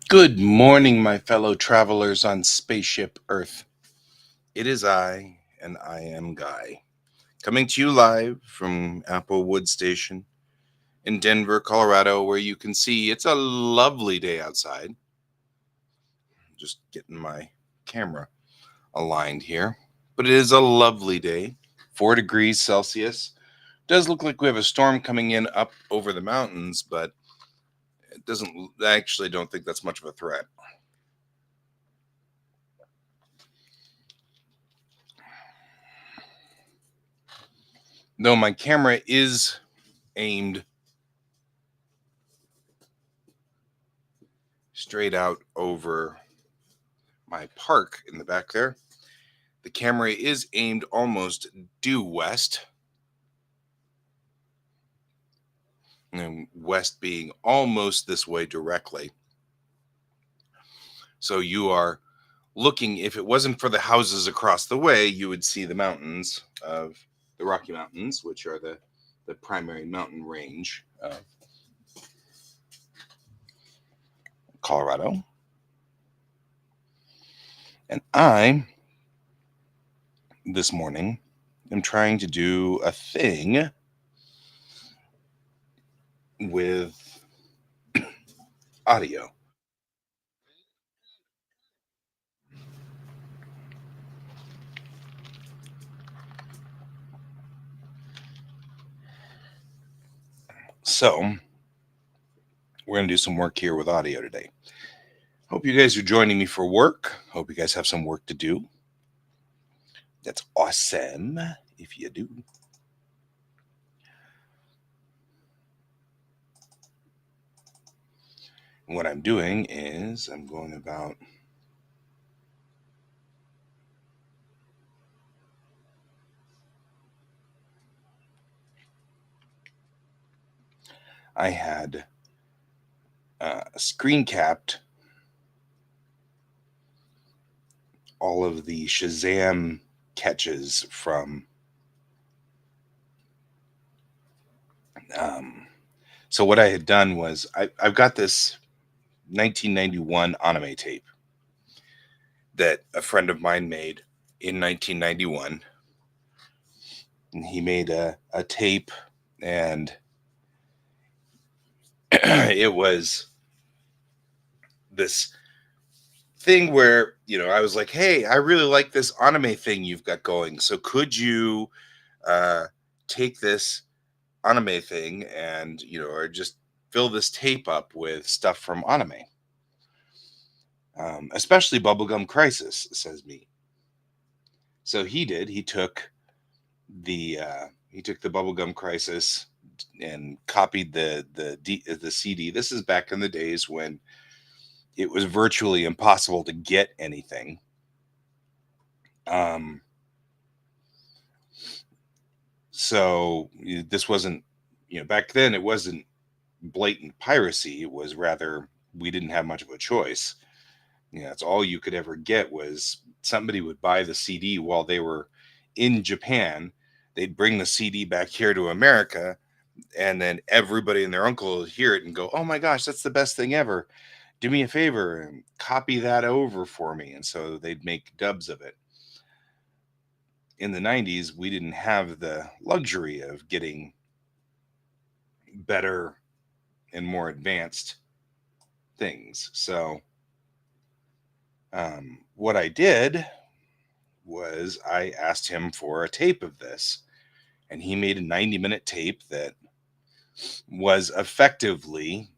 Good morning, my fellow travelers on Spaceship Earth. It is I, and I am Guy, coming to you live from Applewood Station in Denver, Colorado, where you can see it's a lovely day outside. Just getting my camera aligned here. But it is a lovely day, 4 degrees Celsius. Does look like we have a storm coming in up over the mountains, but it doesn't. I actually don't think that's much of a threat. Though my camera is aimed straight out over my park in the back there. The camera is aimed almost due west, and west being almost this way directly. So you are looking, if it wasn't for the houses across the way, you would see the mountains of the Rocky Mountains, which are the primary mountain range of Colorado. And I, this morning, am trying to do a thing with audio. So, we're going to do some work here with audio today. Hope you guys are joining me for work. Hope you guys have some work to do. That's awesome if you do. And what I'm doing is I'm going about I had screen capped all of the Shazam catches from so what I had done was I've got this 1991 anime tape that a friend of mine made in 1991. And he made a tape, and it was this thing where, I was like, hey, I really like this anime thing you've got going. So could you take this anime thing and, or just fill this tape up with stuff from anime? Especially Bubblegum Crisis, says me. So he did. He took the Bubblegum Crisis and copied the CD. This is back in the days when it was virtually impossible to get anything. So this wasn't, back then it wasn't blatant piracy. It was rather, we didn't have much of a choice. That's all you could ever get was somebody would buy the CD while they were in Japan. They'd bring the CD back here to America, and then everybody and their uncle would hear it and go, oh my gosh, that's the best thing ever. Do me a favor and copy that over for me. And so they'd make dubs of it. in the 90s, we didn't have the luxury of getting better and more advanced things. So, what I did was I asked him for a tape of this, and he made a 90-minute tape that was effectively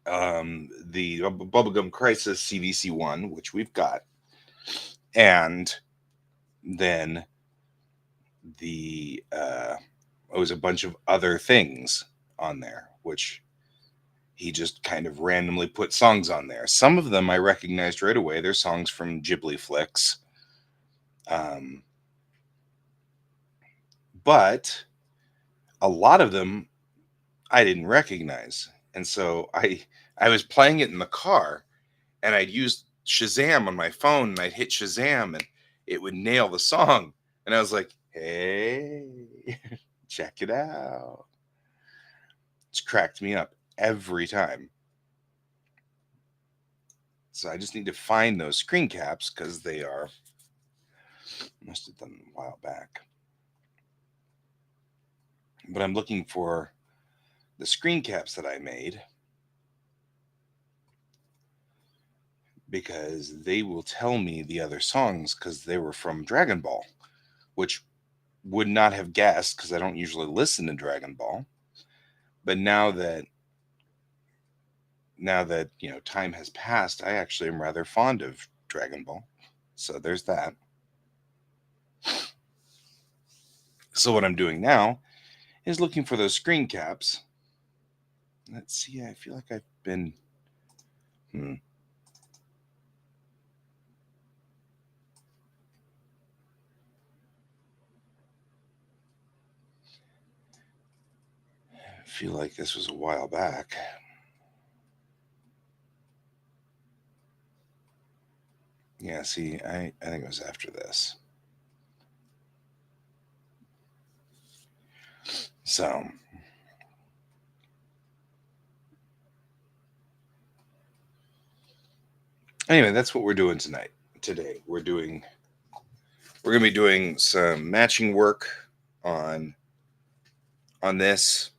the Bubblegum Crisis CVC1, which we've got, and then it was a bunch of other things on there, which he just kind of randomly put songs on there. Some of them I recognized right away. They're songs from Ghibli flicks. Um, but a lot of them I didn't recognize. And so I was playing it in the car, and I'd use Shazam on my phone, and I'd hit Shazam and it would nail the song. And I was like, "Hey, check it out." It's cracked me up every time. So I just need to find those screen caps because they are, must have done them a while back. But I'm looking for the screen caps that I made because they will tell me the other songs because they were from Dragon Ball, which would not have guessed because I don't usually listen to Dragon Ball. But now that time has passed, I actually am rather fond of Dragon Ball. So there's that. So what I'm doing now is looking for those screen caps. Let's see. I feel like I've been. I feel like this was a while back. Yeah, see, I think it was after this. So, anyway, that's what we're doing tonight. Today, we're going to be doing some matching work on this.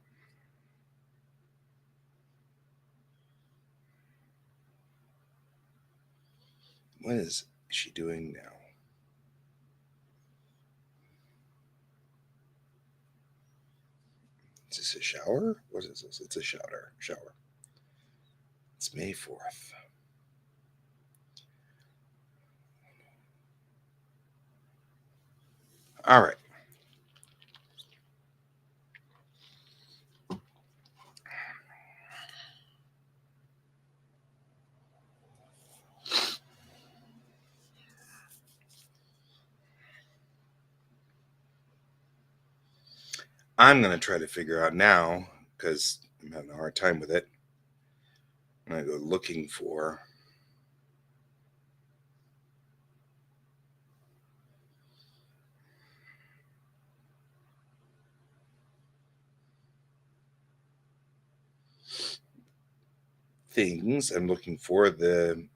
What is she doing now? Is this a shower? What is this? It's a shower. It's May 4th. All right. I'm going to try to figure out now, because I'm having a hard time with it. I'm going to go looking for things. I'm looking for the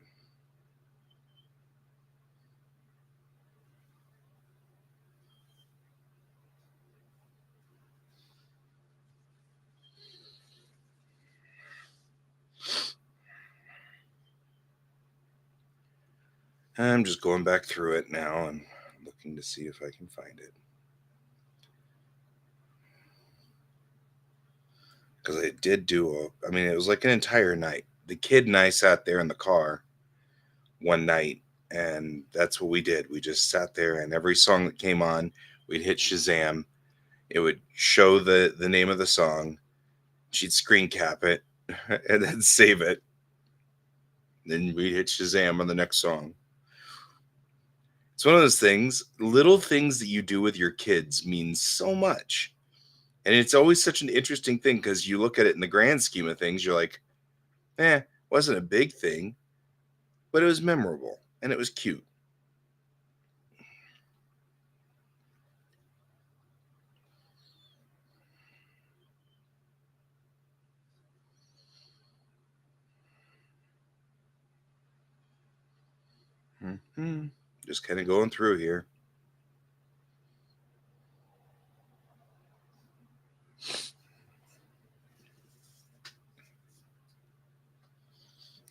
I'm just going back through it now and looking to see if I can find it. Because I did it was like an entire night. The kid and I sat there in the car one night, and that's what we did. We just sat there, and every song that came on, we'd hit Shazam. It would show the name of the song. She'd screen cap it and then save it. Then we'd hit Shazam on the next song. It's one of those things, little things that you do with your kids mean so much. And it's always such an interesting thing because you look at it in the grand scheme of things, you're like, wasn't a big thing, but it was memorable and it was cute. Mm-hmm. Just kind of going through here.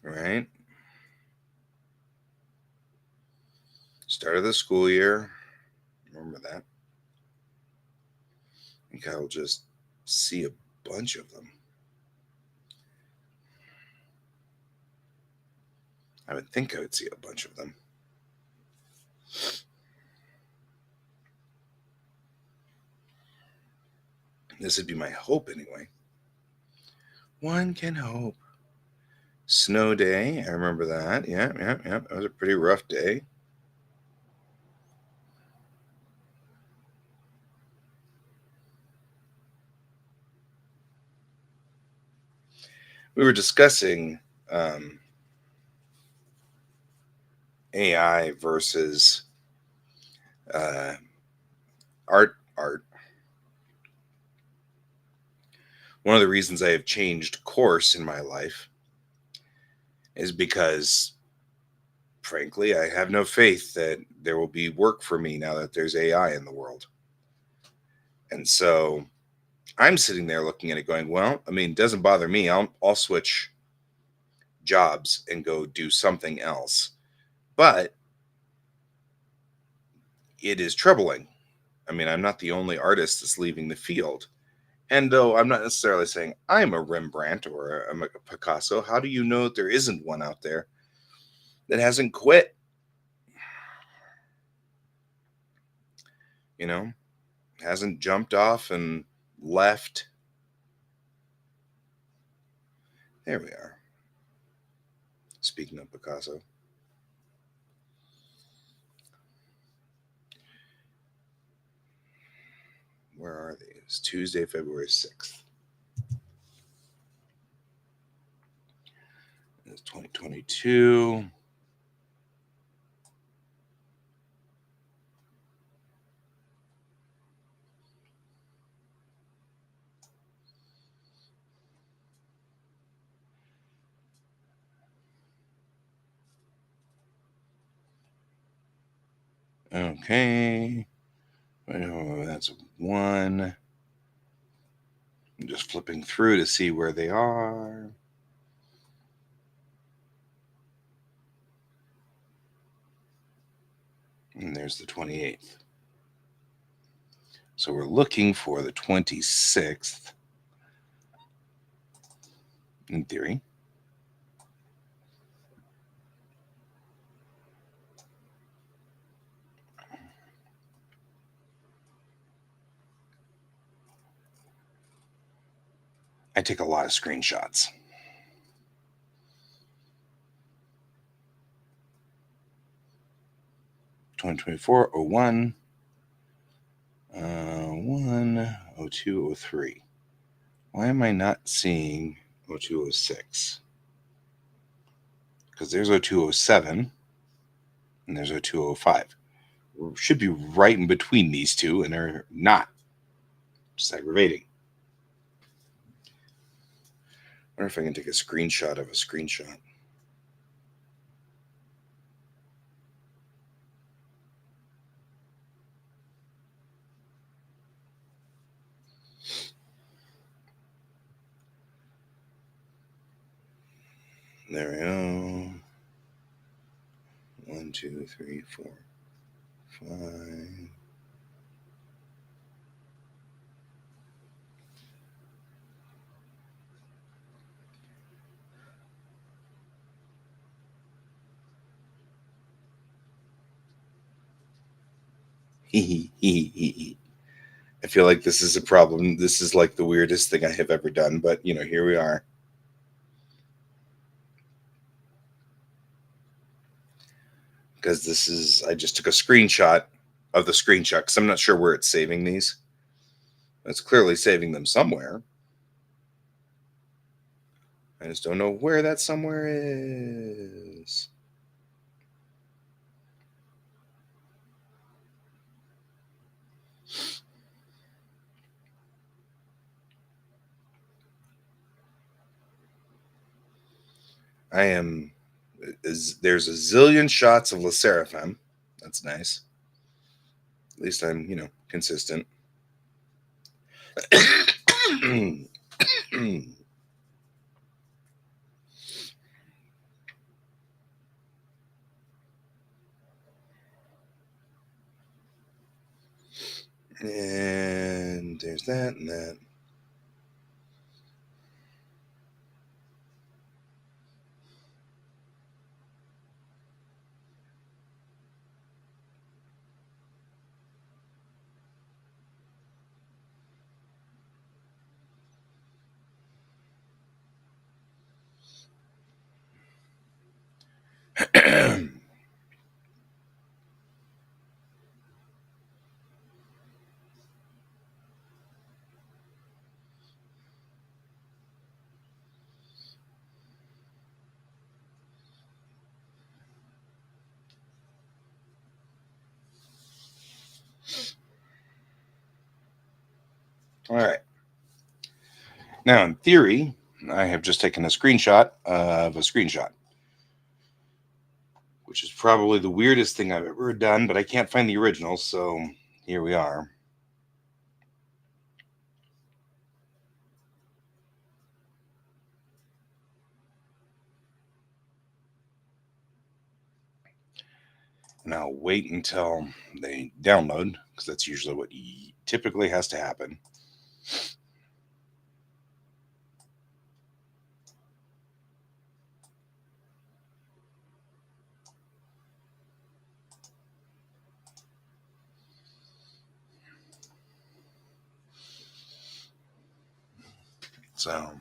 right? Start of the school year. Remember that. I think I'll just see a bunch of them. I would think I would see a bunch of them. This would be my hope anyway. One can hope. Snow day. I remember that. Yeah. That was a pretty rough day. We were discussing AI versus uh, art. One of the reasons I have changed course in my life is because, frankly, I have no faith that there will be work for me now that there's AI in the world. And so I'm sitting there looking at it going, well, I mean, it doesn't bother me. I'll switch jobs and go do something else. But it is troubling. I mean, I'm not the only artist that's leaving the field. And though I'm not necessarily saying I'm a Rembrandt or I'm a Picasso, how do you know that there isn't one out there that hasn't quit? You know, hasn't jumped off and left. There we are. Speaking of Picasso, where are these? Tuesday, February 6th. It's 2022. Okay. Oh, that's one. I'm just flipping through to see where they are. And there's the 28th. So we're looking for the 26th, in theory. I take a lot of screenshots. (2024) 01, 1, 02, 03. Why am I not seeing 02, 06? Because there's 02, 07 and there's 02, 05. We should be right in between these two, and they're not. Just aggravating. I wonder if I can take a screenshot of a screenshot. There we go. 1, 2, 3, 4, 5. I feel like this is a problem. This is like the weirdest thing I have ever done, but here we are. Because I just took a screenshot of the screenshot because I'm not sure where it's saving these. It's clearly saving them somewhere. I just don't know where that somewhere is. There's a zillion shots of Le Seraphim. That's nice. At least I'm consistent. And there's that and that. All right. Now, in theory, I have just taken a screenshot of a screenshot, which is probably the weirdest thing I've ever done, but I can't find the original, so here we are. And I'll wait until they download, because that's usually what typically has to happen. So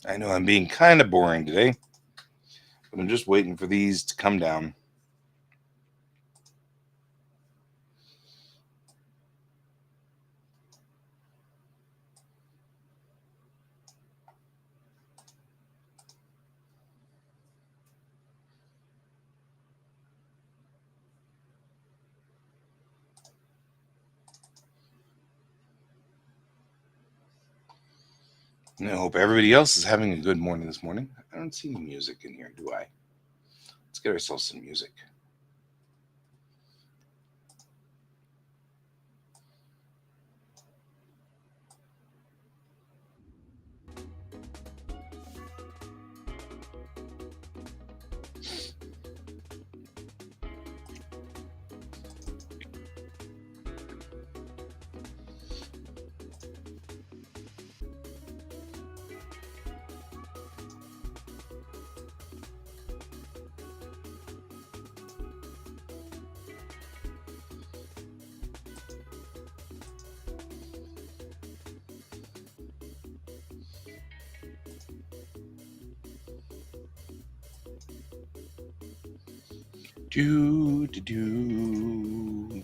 I know I'm being kind of boring today, but I'm just waiting for these to come down. And I hope everybody else is having a good morning this morning. I don't see any music in here, do I? Let's get ourselves some music. Do, do, do.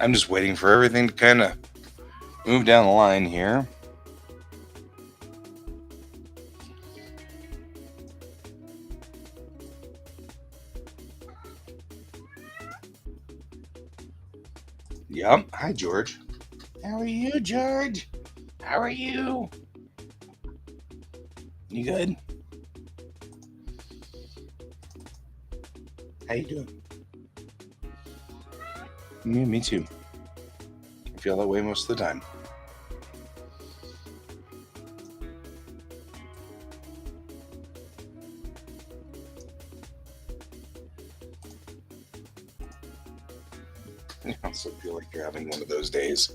I'm just waiting for everything to kind of move down the line here. Yep. Hi, George. How are you, George? How are you? You good? How you doing? Me too. I feel that way most of the time. I also feel like you're having one of those days.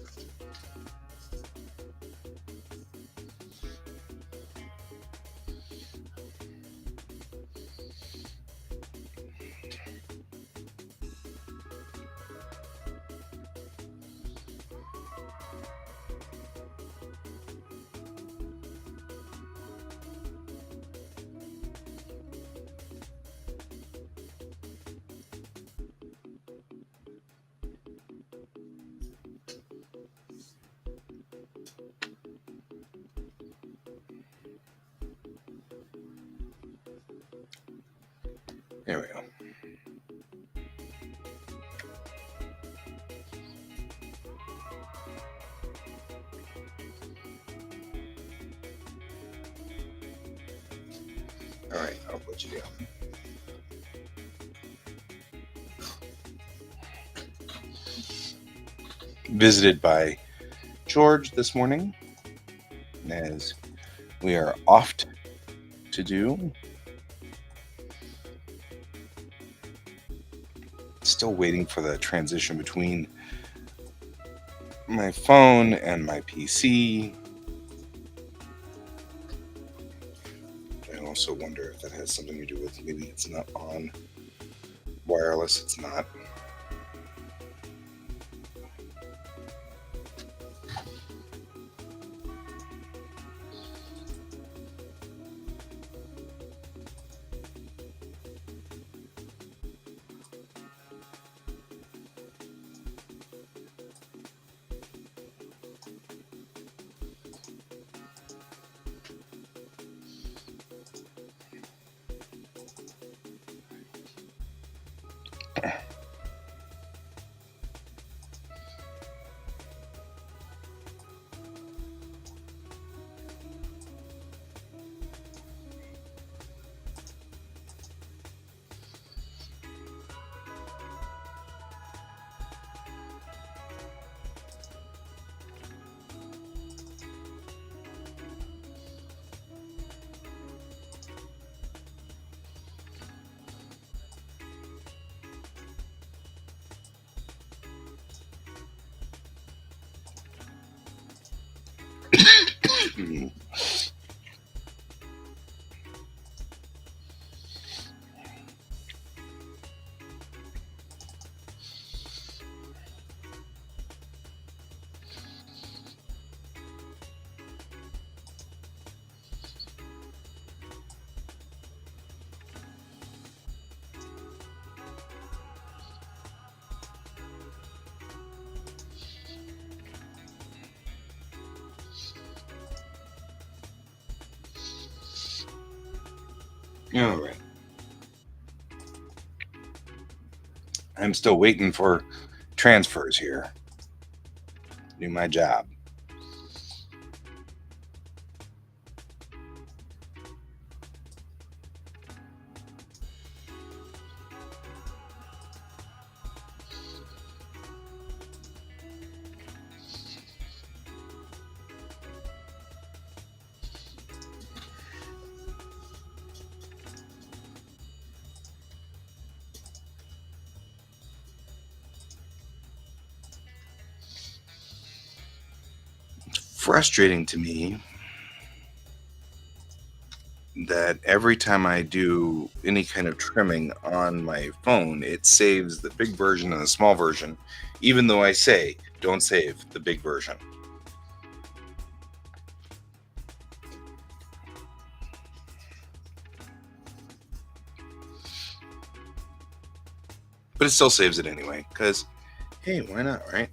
There we go. All right, I'll put you down. Visited by George this morning, as we are off to do. Still waiting for the transition between my phone and my PC. I also wonder if that has something to do with maybe it's not on wireless. It's not. All right. I'm still waiting for transfers here. Do my job. Frustrating to me that every time I do any kind of trimming on my phone, it saves the big version and the small version, even though I say don't save the big version. But it still saves it anyway, because, hey, why not, right?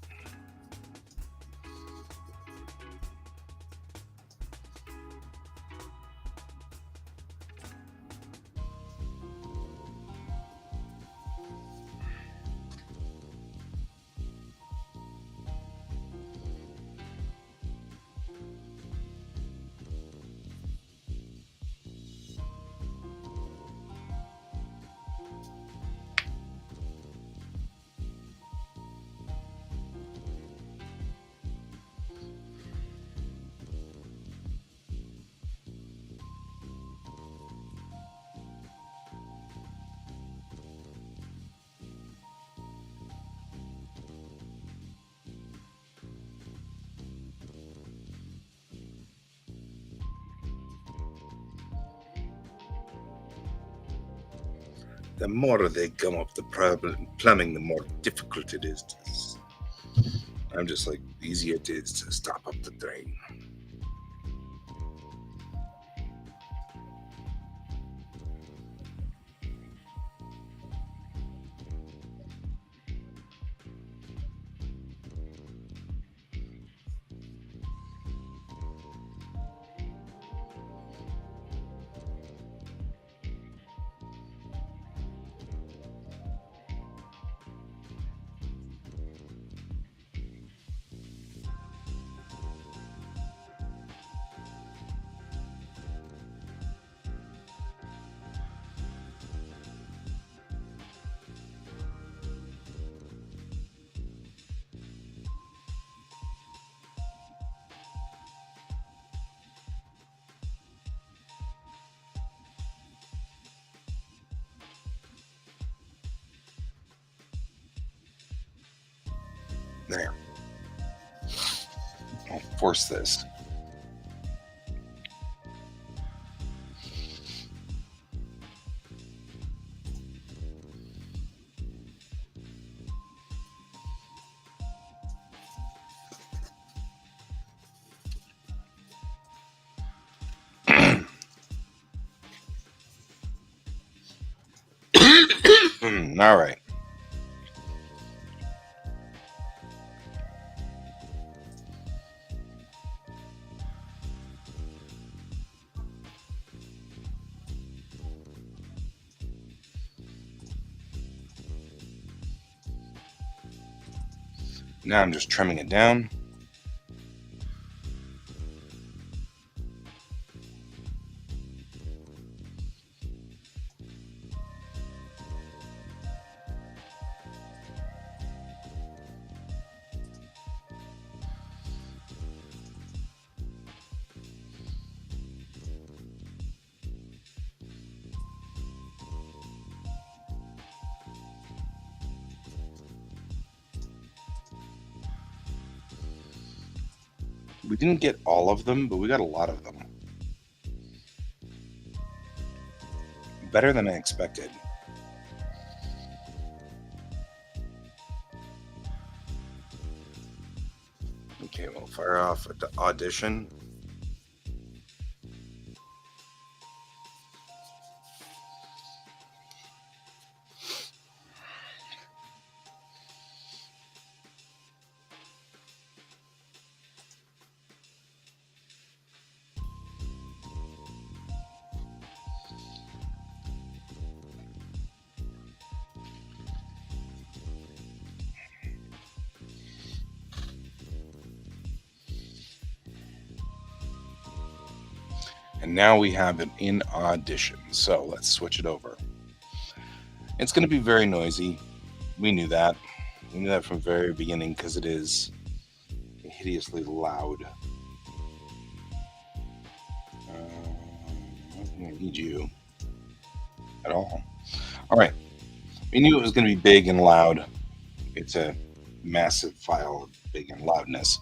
The more they gum up the plumbing, the more difficult it is. I'm just like, the easier it is to stop up the drain. There. I'll force this. All right. Now I'm just trimming it down. We didn't get all of them, but we got a lot of them. Better than I expected. Okay, we'll fire off the audition. And now we have it in audition. So let's switch it over. It's going to be very noisy. We knew that. We knew that from the very beginning because it is hideously loud. I don't think I need you at all. All right. We knew it was going to be big and loud. It's a massive file of big and loudness.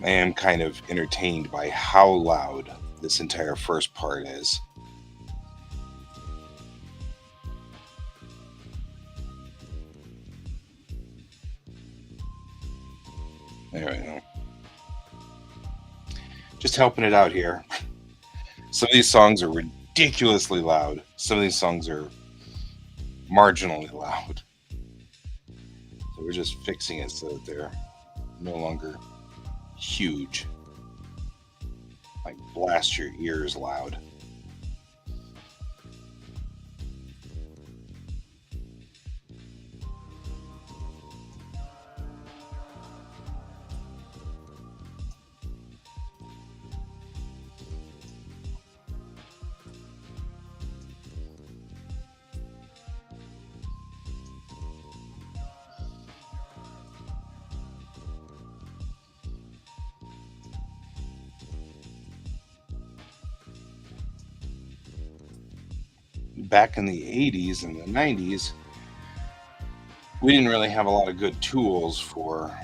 I am kind of entertained by how loud this entire first part is. There we go. Just helping it out here. Some of these songs are ridiculously loud. Some of these songs are marginally loud. So we're just fixing it so that they're no longer huge. Like blast your ears loud. Back in the 80s and the 90s, we didn't really have a lot of good tools for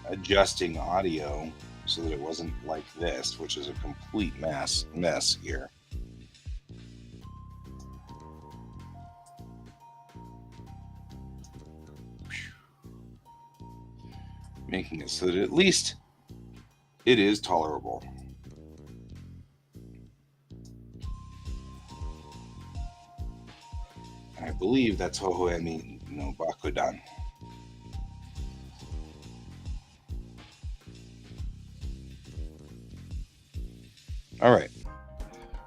adjusting audio so that it wasn't like this, which is a complete mess here. Making it so that at least it is tolerable. I believe that's Hohoemi no Bakudan. All right.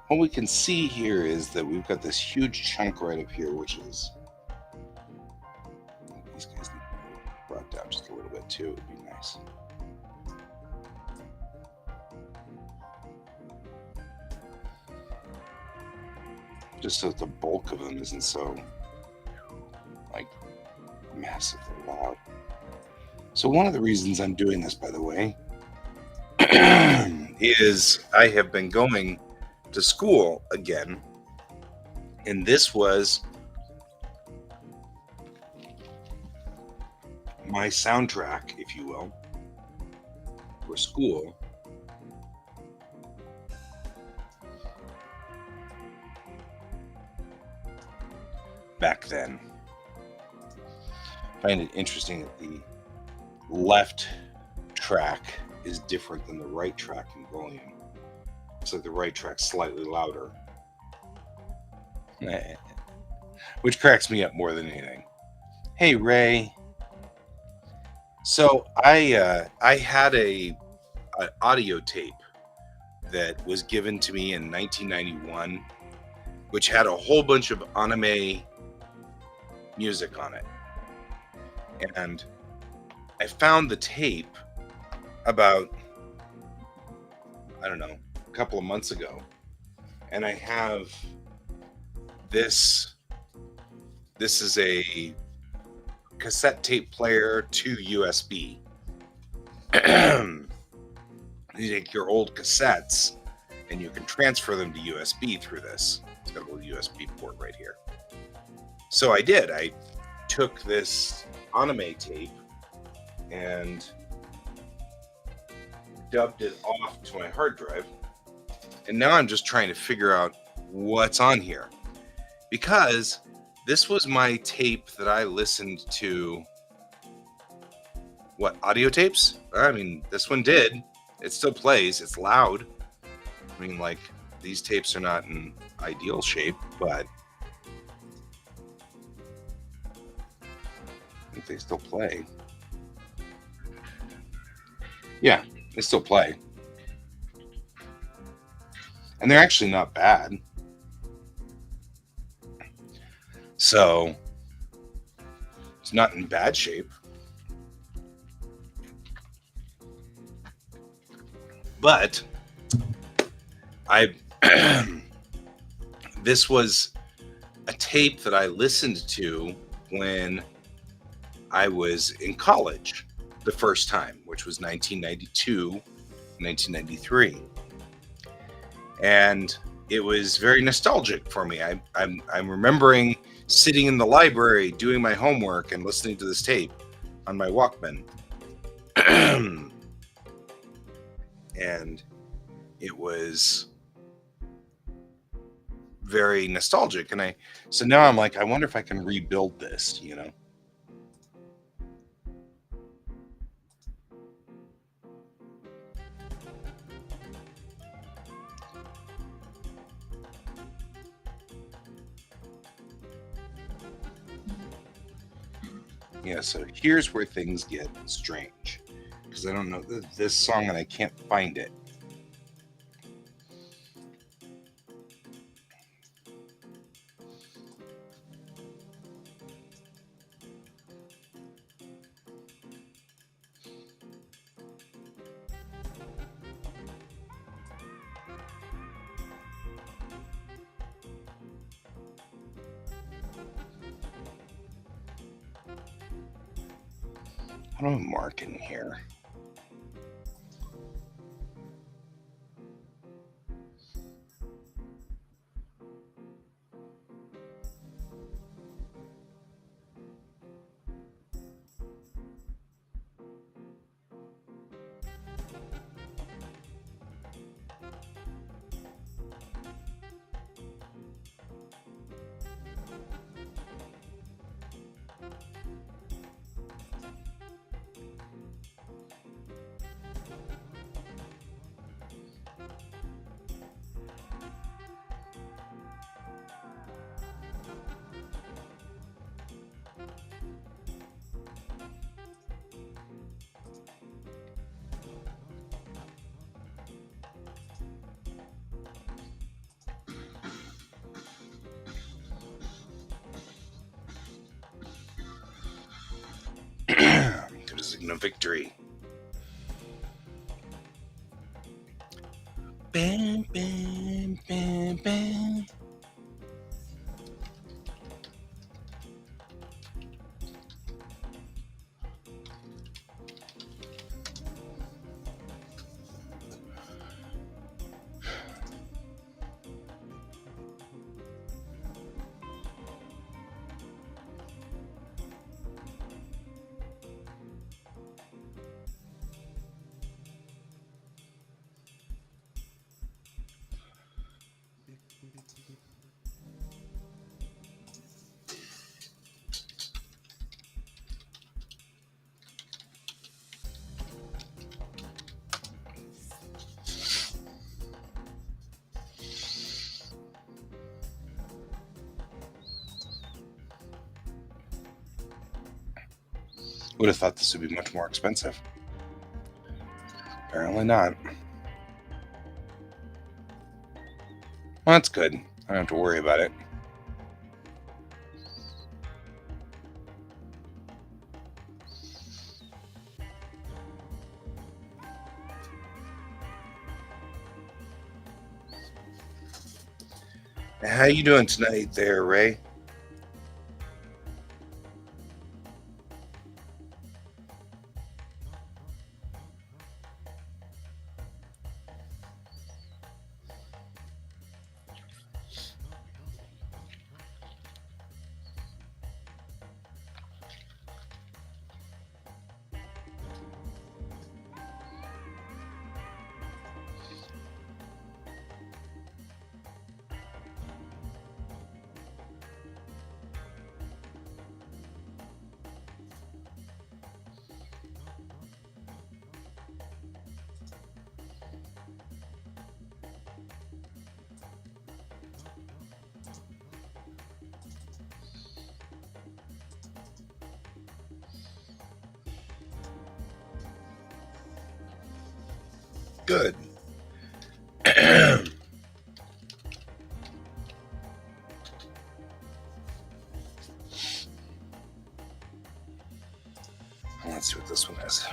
What we can see here is that we've got this huge chunk right up here, which is... These guys need to be brought down just a little bit too. It would be nice. Just so that the bulk of them isn't so, like, massively loud. So one of the reasons I'm doing this, by the way, is I have been going to school again, and this was my soundtrack, if you will, for school back then. I find it interesting that the left track is different than the right track in volume. It's like the right track's slightly louder. Which cracks me up more than anything. Hey Ray. So I had an audio tape that was given to me in 1991, which had a whole bunch of anime music on it. And I found the tape about, I don't know, a couple of months ago. And I have this is a cassette tape player to USB. You take your old cassettes and you can transfer them to USB through this. It's got a little USB port right here. So I did. I took this anime tape and dubbed it off to my hard drive. And now I'm just trying to figure out what's on here. Because this was my tape that I listened to. What, audio tapes? I mean, this one did. It still plays. It's loud. I mean, like, these tapes are not in ideal shape, but I think they still play. Yeah, they still play. And they're actually not bad. So, it's not in bad shape. But this was a tape that I listened to when I was in college the first time, which was 1992, 1993. And it was very nostalgic for me. I'm remembering sitting in the library doing my homework and listening to this tape on my Walkman. And it was very nostalgic. And so now I'm like, I wonder if I can rebuild this, you know? Yeah, so here's where things get strange. Because I don't know this song and I can't find it. How do I mark in here? Good as a victory. Bam, bam, bam, bam. Would have thought this would be much more expensive. Apparently not. Well, that's good. I don't have to worry about it. How you doing tonight there, Ray? Good. Let's see what this one is.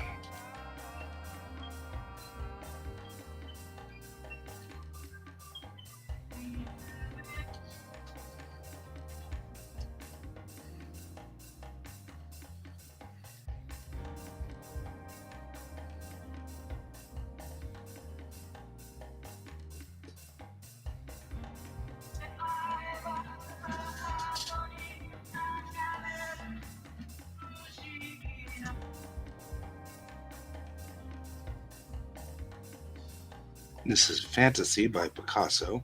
This is Fantasy by Picasso.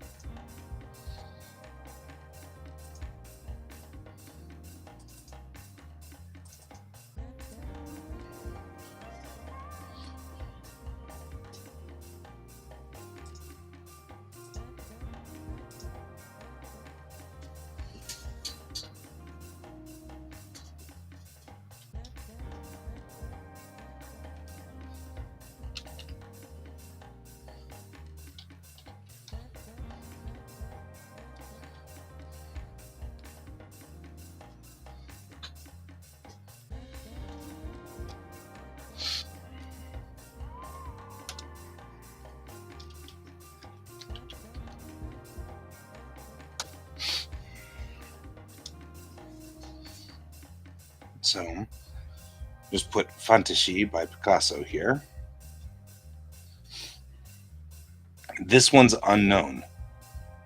So just put Fantasy by Picasso here. This one's unknown.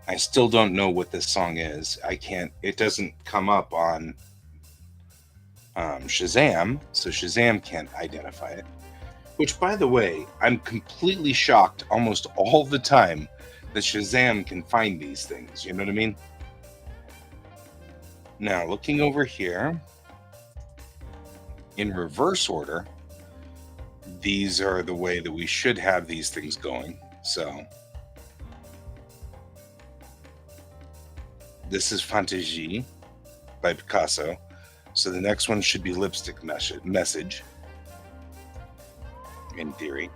I still don't know what this song is. I can't, it doesn't come up on Shazam, so Shazam can't identify it. Which, by the way, I'm completely shocked almost all the time that Shazam can find these things. You know what I mean? Now, looking over here, in reverse order, these are the way that we should have these things going. So, this is Fantasie by Picasso. So the next one should be Lipstick Message, in theory.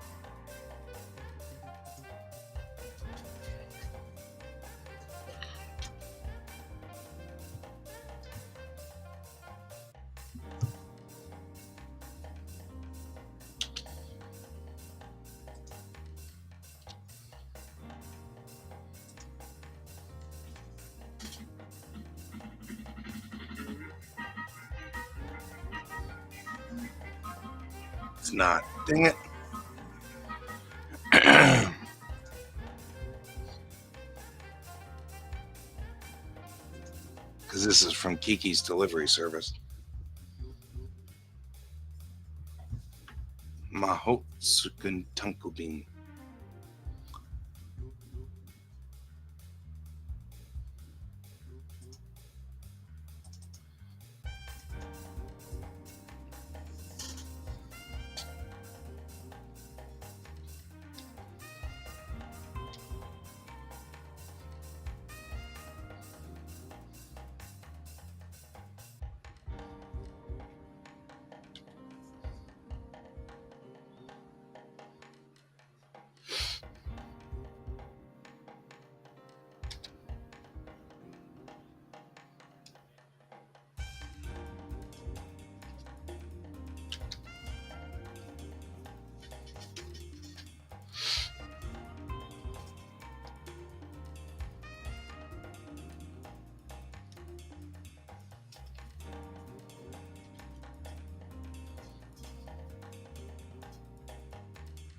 It's not. Dang it. Because this is from Kiki's delivery service. Mahotsukun Tankubin.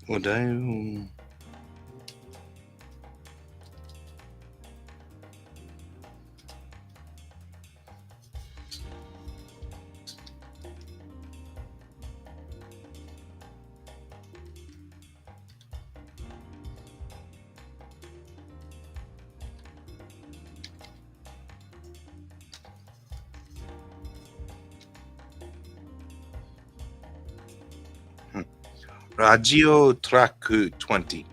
Would I? Radio Track 20.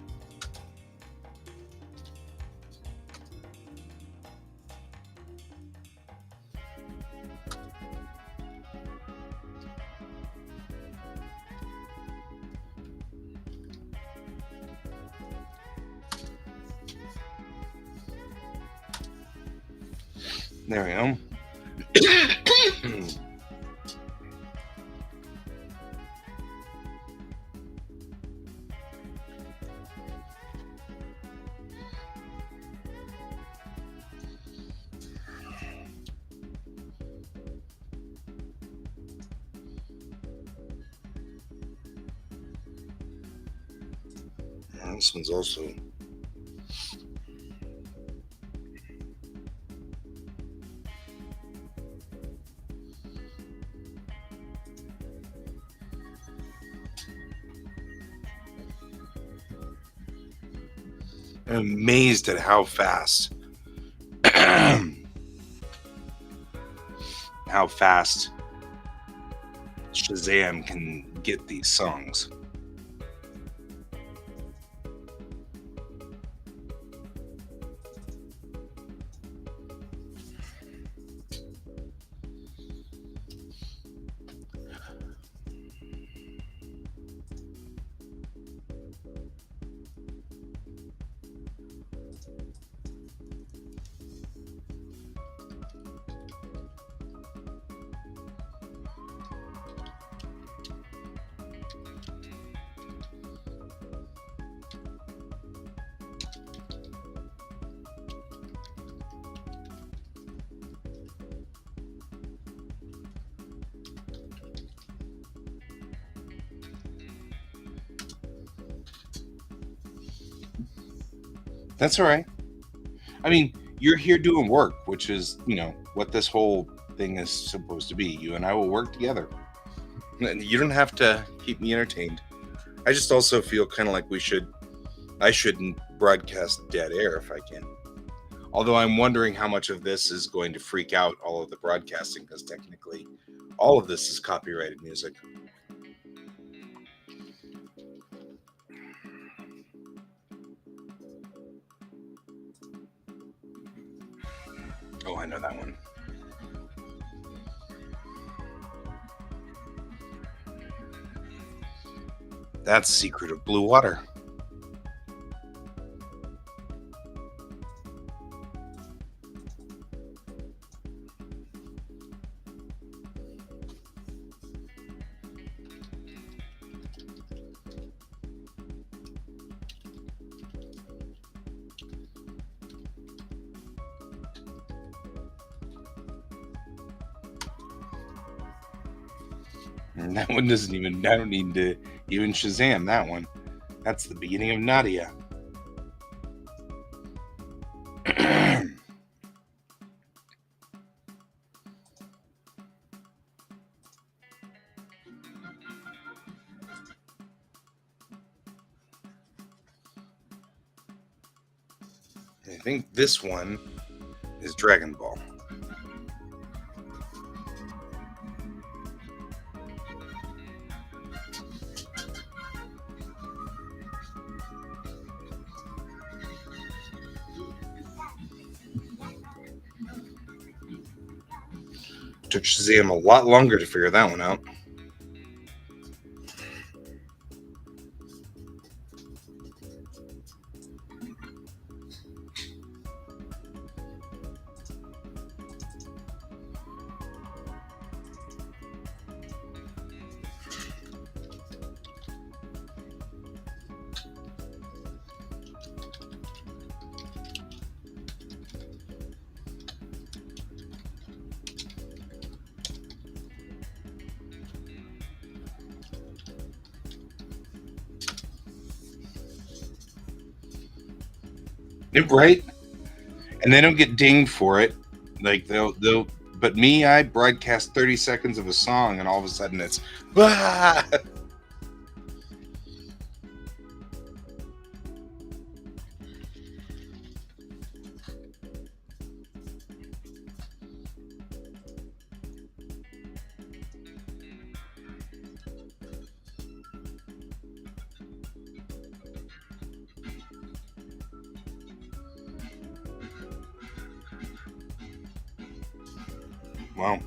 There we go. This one's also I'm amazed at how fast Shazam can get these songs. That's all right. I mean, you're here doing work, which is, what this whole thing is supposed to be. You and I will work together. You don't have to keep me entertained. I just also feel kind of like I shouldn't broadcast dead air if I can. Although I'm wondering how much of this is going to freak out all of the broadcasting, because technically all of this is copyrighted music. Oh, I know that one. That's Secret of Blue Water. And that one doesn't even, I don't need to even Shazam that one. That's the beginning of Nadia. I think this one is Dragon Ball. Took Shazam a lot longer to figure that one out. Right? And they don't get dinged for it. Like they'll. But me, I broadcast 30 seconds of a song, and all of a sudden it's, bah! Wow,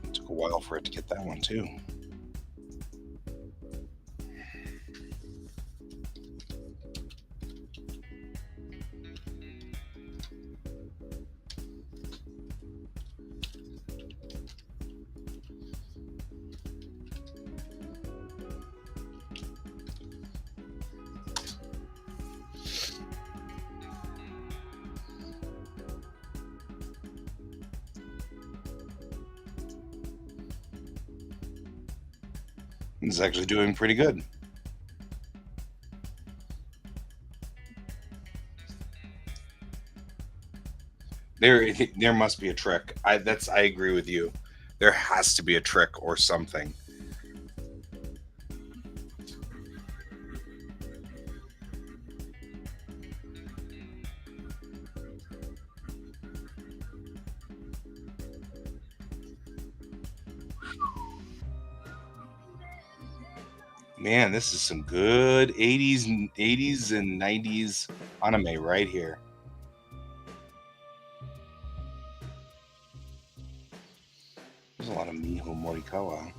it took a while for it to get that one too. It's actually doing pretty good. There must be a trick. I agree with you. There has to be a trick or something. Man, this is some good 80s and 90s anime right here. There's a lot of Miho Morikawa.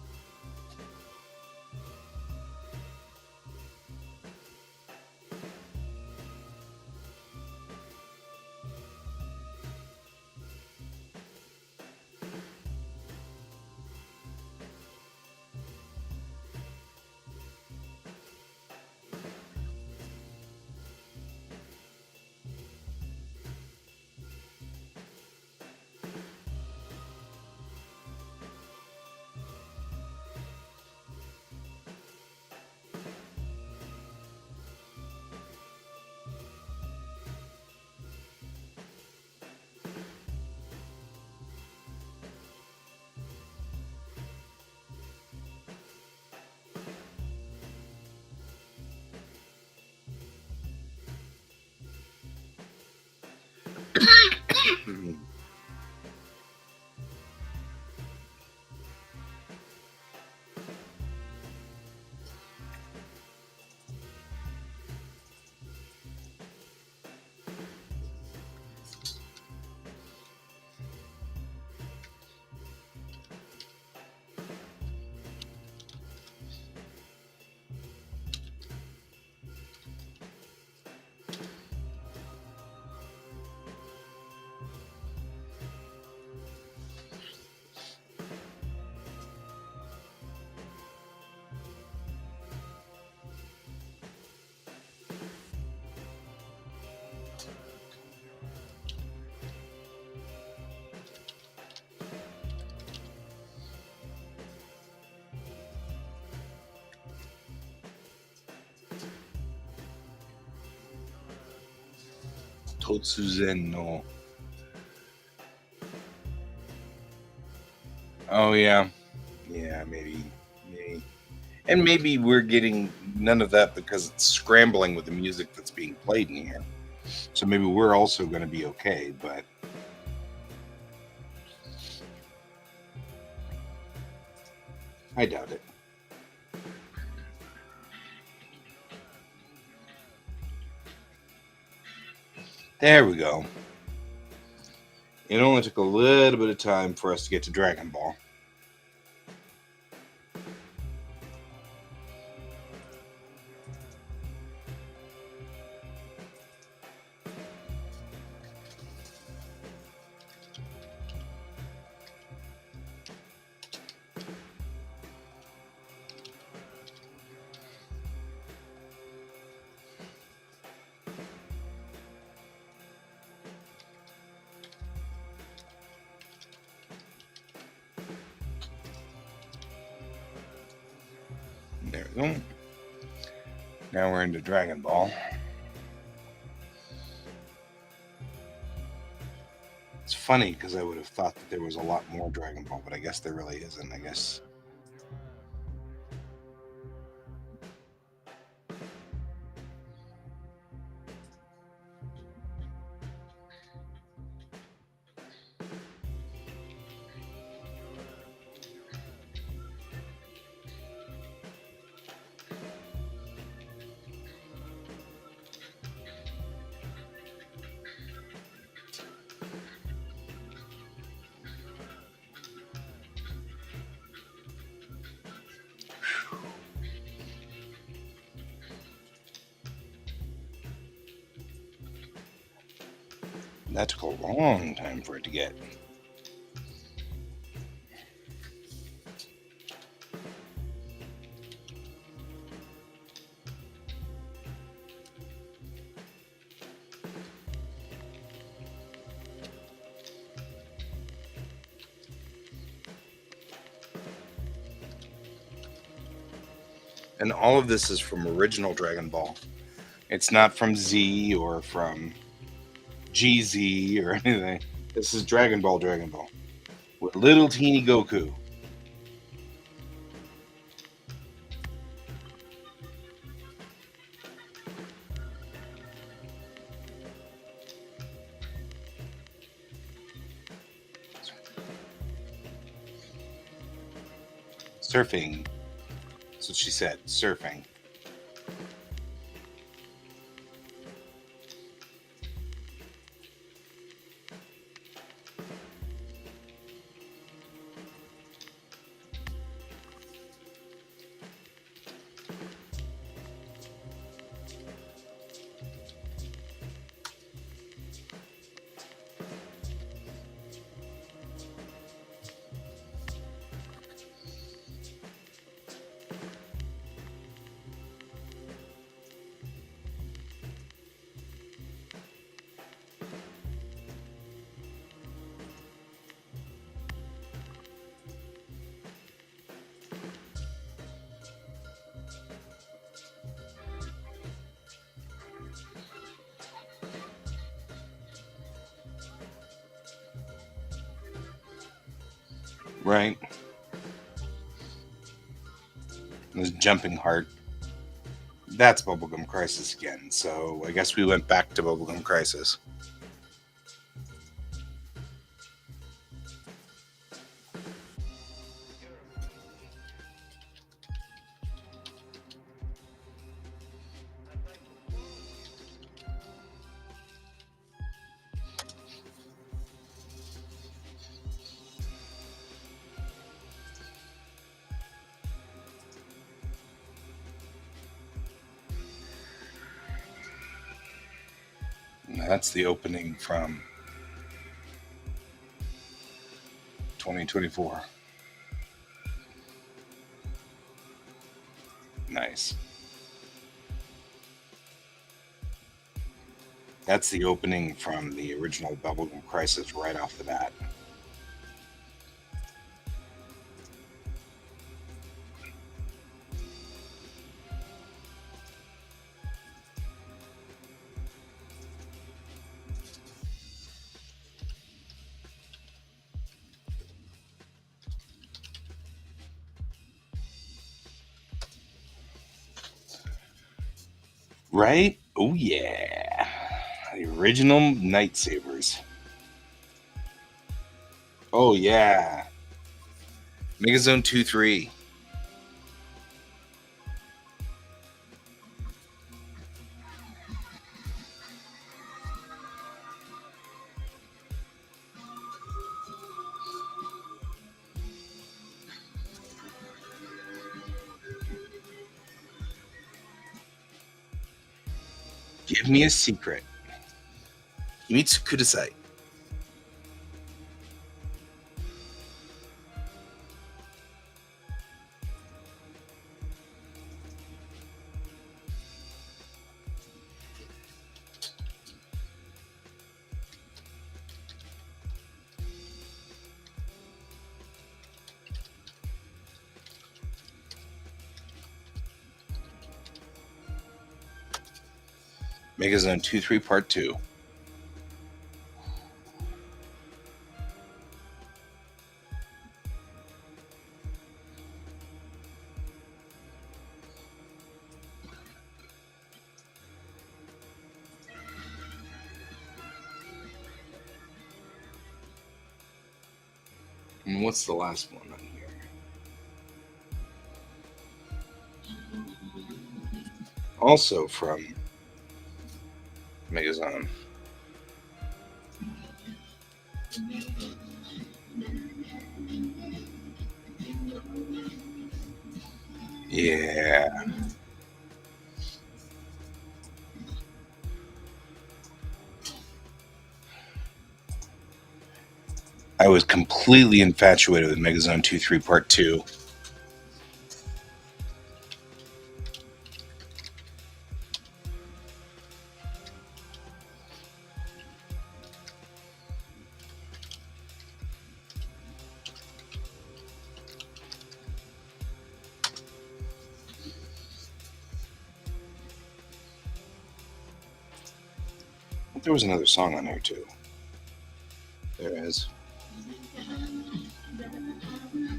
Totsuzen no. Oh yeah, yeah, maybe, and maybe we're getting none of that because it's scrambling with the music that's being played in here. So maybe we're also going to be okay, but I doubt it. There we go. It only took a little bit of time for us to get to Dragon Ball. go. Now we're into Dragon Ball. It's funny because I would have thought that there was a lot more Dragon Ball, but I guess there really isn't. I guess. That took a long time for it to get. And all of this is from original Dragon Ball. It's not from Z or from GZ or anything. This is Dragon Ball with little teeny Goku. Surfing. That's what she said. Surfing. Right? This jumping heart. That's Bubblegum Crisis again. So I guess we went back to Bubblegum Crisis. That's the opening from 2024. Nice. That's the opening from the original Bubblegum Crisis right off the bat. Right? Oh, yeah. The original Nightsabers. Oh, yeah. Megazone 2-3. Give me a secret. Himitsu Kudasai. Megazone 2-3 Part 2. And what's the last one on here? Also from Megazone. Yeah. I was completely infatuated with Megazone 2-3 Part 2. There was another song on here too. There is.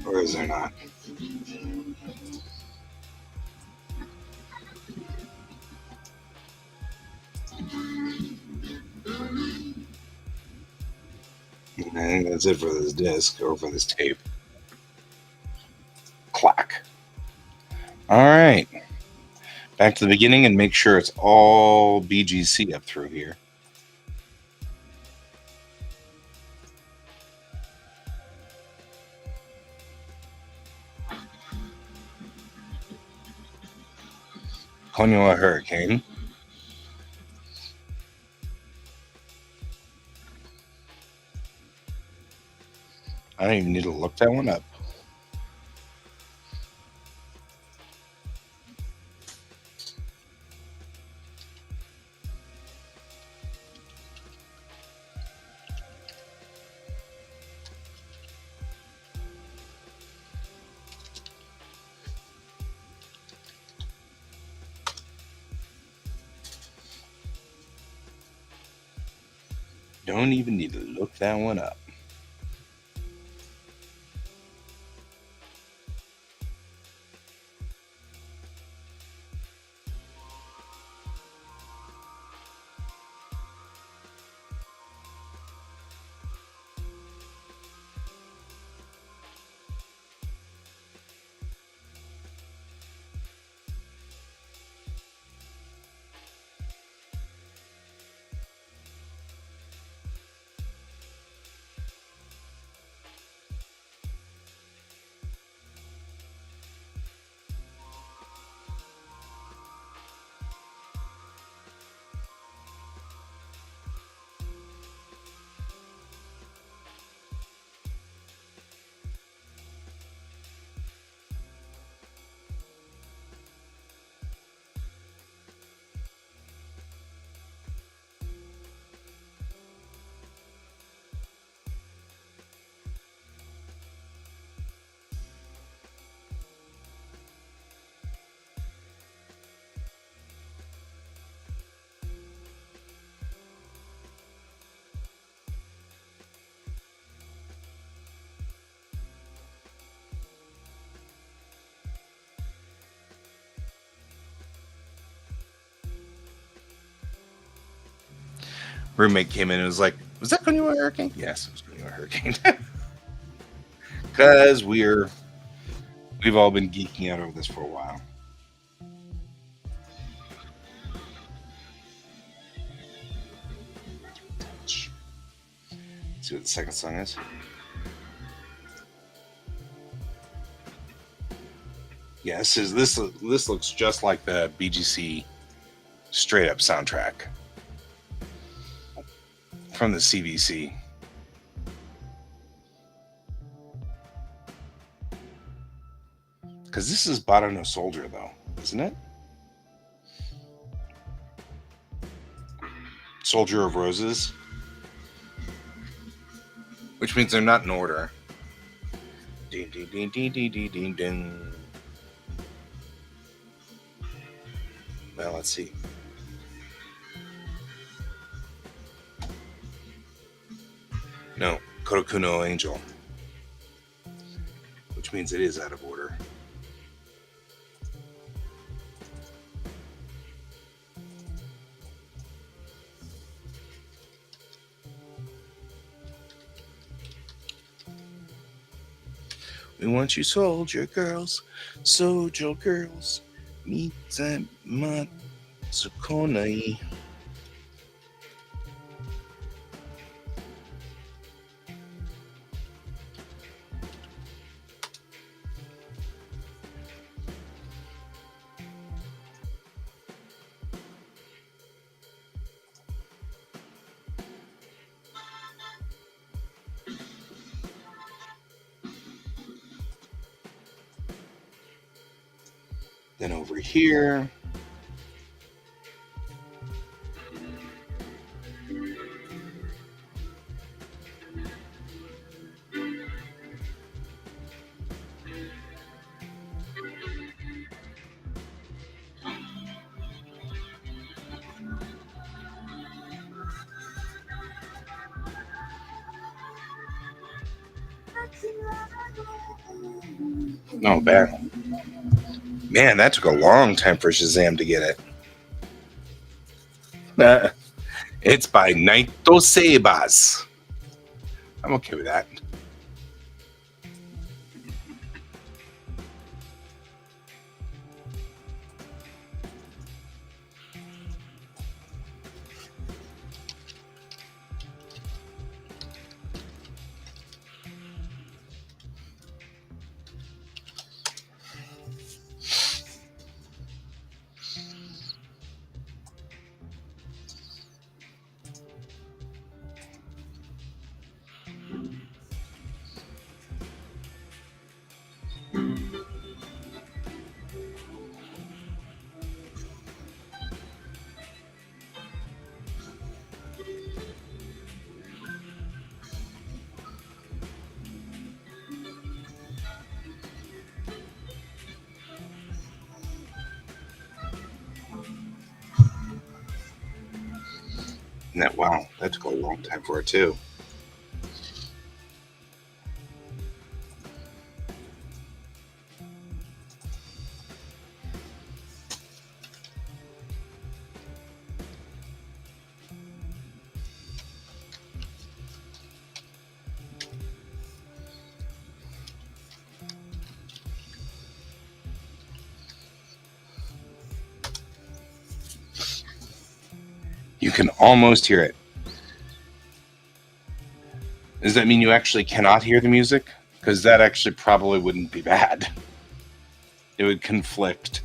Or is there not? I think that's it for this disc or for this tape. Clack. All right. Back to the beginning and make sure it's all BGC up through here. Conua Hurricane. I don't even need to look that one up. Don't even need to look that one up. Roommate came in and was like, "Was that Conua Hurricane?" Yes, it was Conua Hurricane. Because we've all been geeking out over this for a while. Let's see what the second song is. Yes, this looks just like the BGC straight up soundtrack from the CVC. Because this is Bada no Soldier, though, isn't it? Soldier of Roses. Which means they're not in order. Ding, ding, ding, ding, ding, ding, ding, ding. Well, let's see. No, Korokuno Angel, which means it is out of order. We want you soldier girls, meet Matsukonai. Then over here, no, bad. Man, that took a long time for Shazam to get it. It's by Naito Seibas. I'm okay with that. Wow, that took a long time for it too. You can almost hear it. Does that mean you actually cannot hear the music? Because that actually probably wouldn't be bad. It would conflict.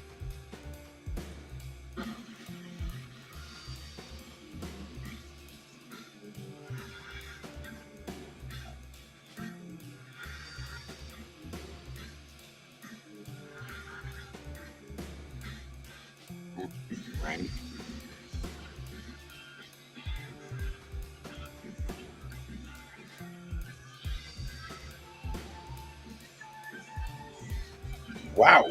Right? Wow.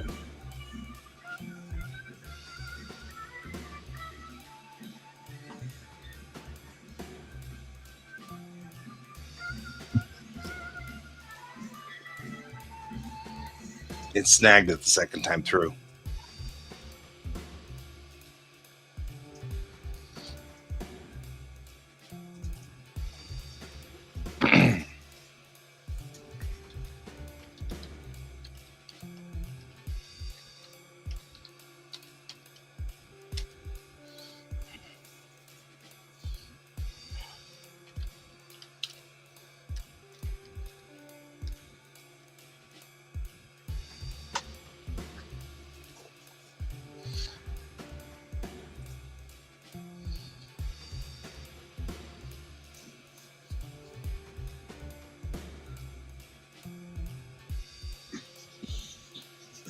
It snagged it the second time through.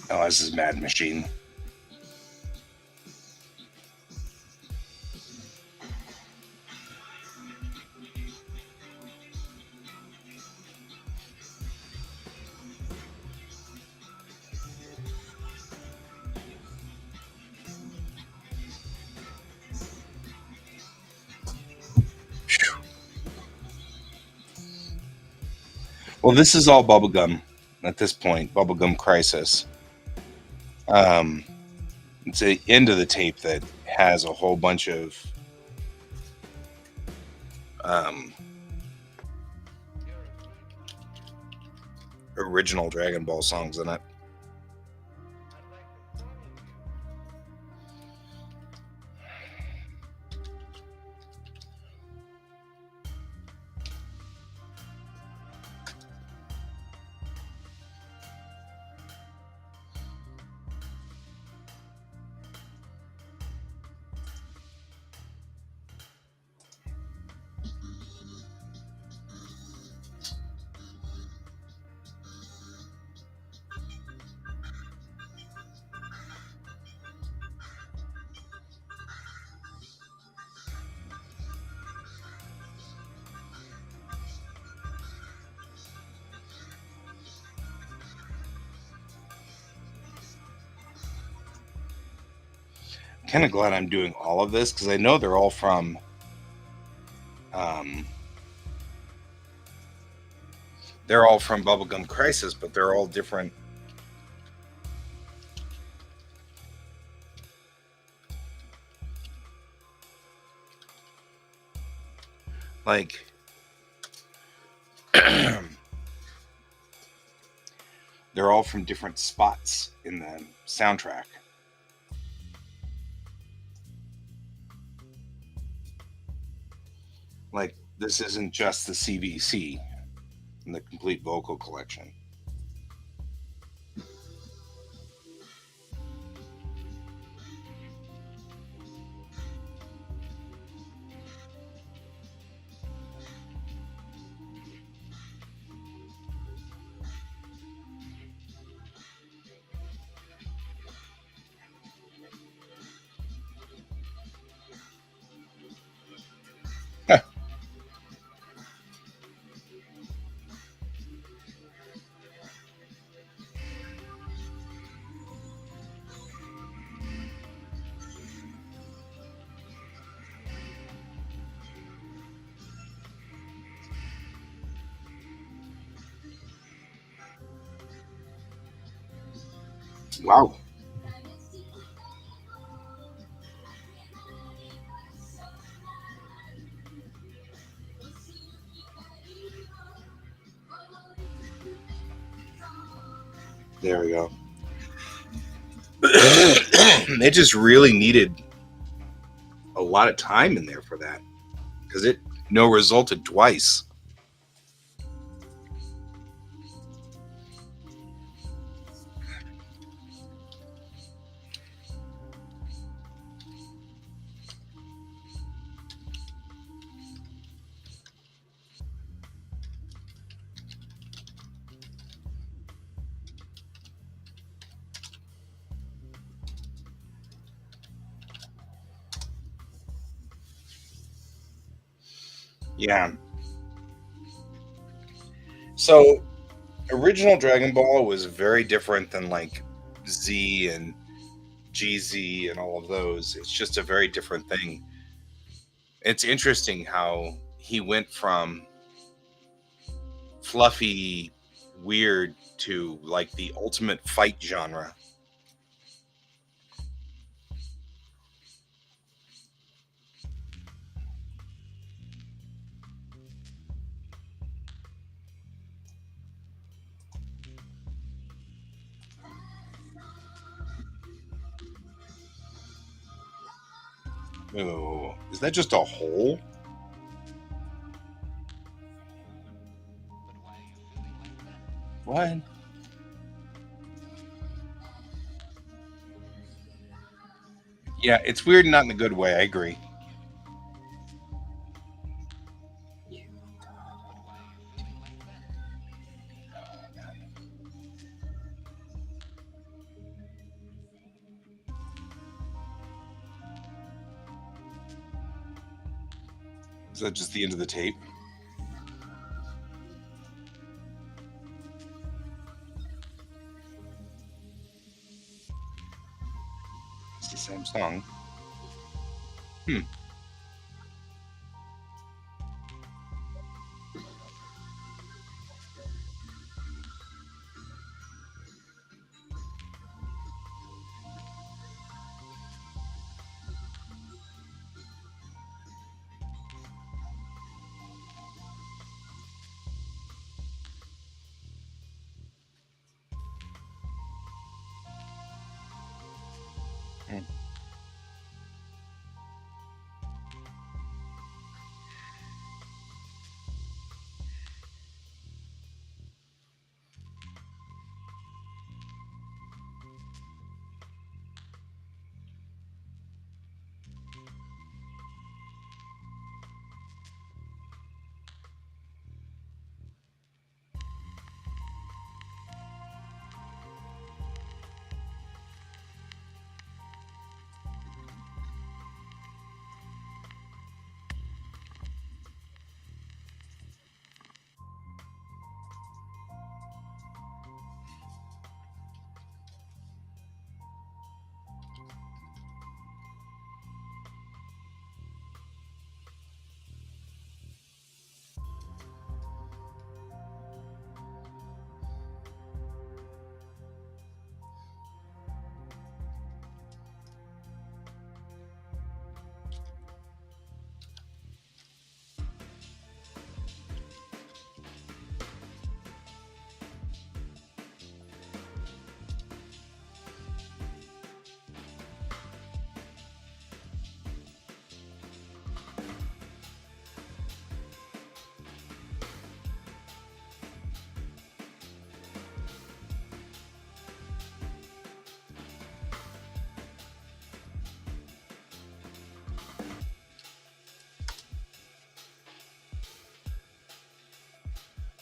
Oh, this is Mad Machine. Well, this is all bubblegum at this point, bubblegum crisis. Um, it's the end of the tape that has a whole bunch of um, original Dragon Ball songs in it. Kind of glad I'm doing all of this because I know they're all from um, Bubblegum Crisis, but they're all different. Like they're all from different spots in the soundtrack. Like this isn't just the CVC and the complete vocal collection. Wow. There we go. They just really needed a lot of time in there for that because it no resulted twice. Yeah. So original Dragon Ball was very different than like Z and GZ and all of those. It's just a very different thing. It's interesting how he went from fluffy, weird to like the ultimate fight genre. Oh, is that just a hole? What? Yeah, it's weird, not in a good way. I agree. Is that just the end of the tape? It's the same song. Hmm.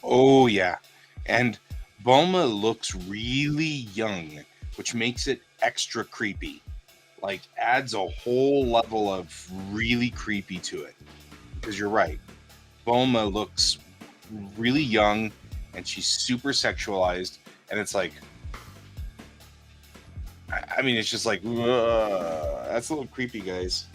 Oh yeah, and Bulma looks really young, which makes it extra creepy. Like adds a whole level of really creepy to it. Because you're right, Bulma looks really young, and she's super sexualized, and it's like, I mean, it's just like, ugh, that's a little creepy, guys.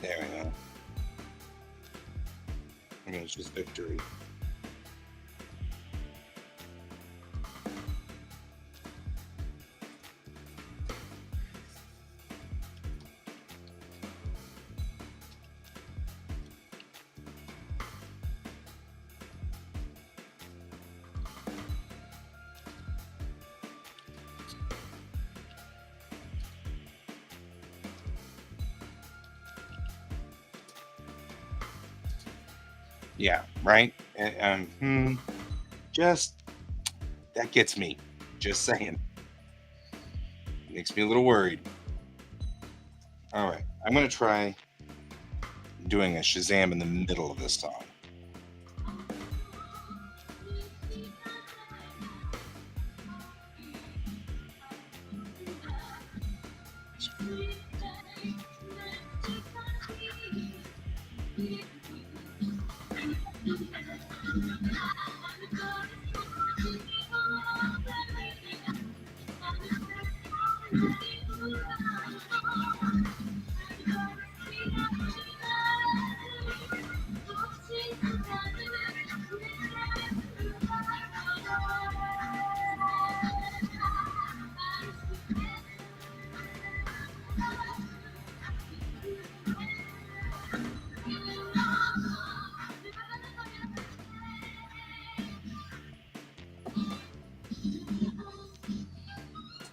There we go. I mean, it's just victory. Yeah, right. Just that gets me. Just saying, makes me a little worried. All right, I'm gonna try doing a Shazam in the middle of this song.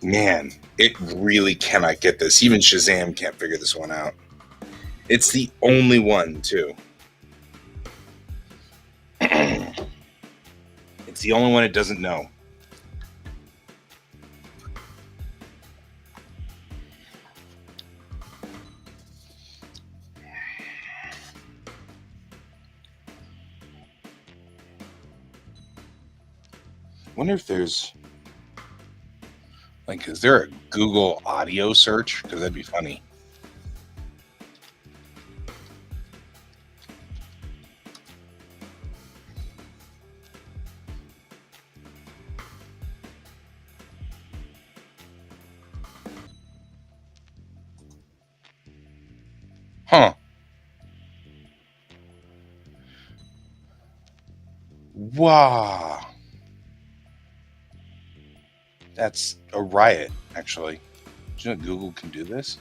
Man, it really cannot get this. Even Shazam can't figure this one out. It's the only one, too. It's the only one it doesn't know. Wonder if there's like, is there a Google audio search? Because that'd be funny. Huh. Wow. That's a riot, actually. Do you know Google can do this?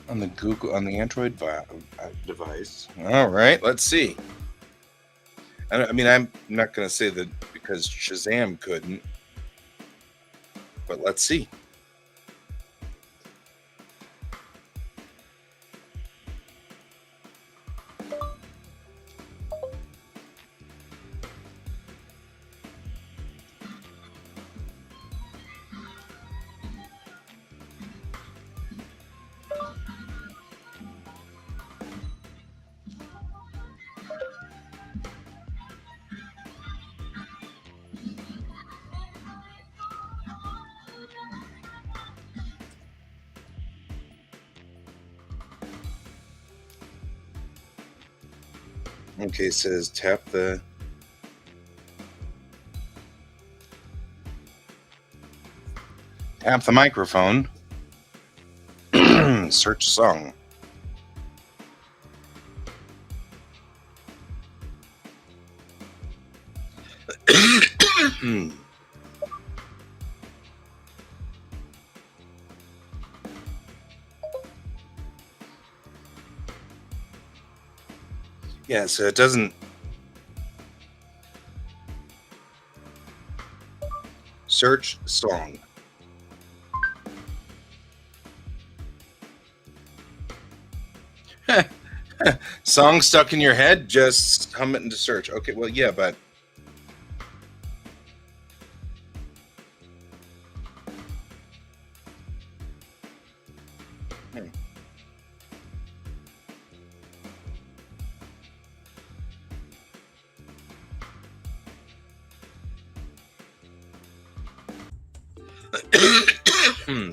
On the Google, on the Android device. All right, let's see. I mean, I'm not going to say that because Shazam couldn't, but let's see. Okay, it says tap the microphone. Search song. Yeah, so it doesn't. Search song. Song stuck in your head? Just hum it into search. Okay, well, yeah, but.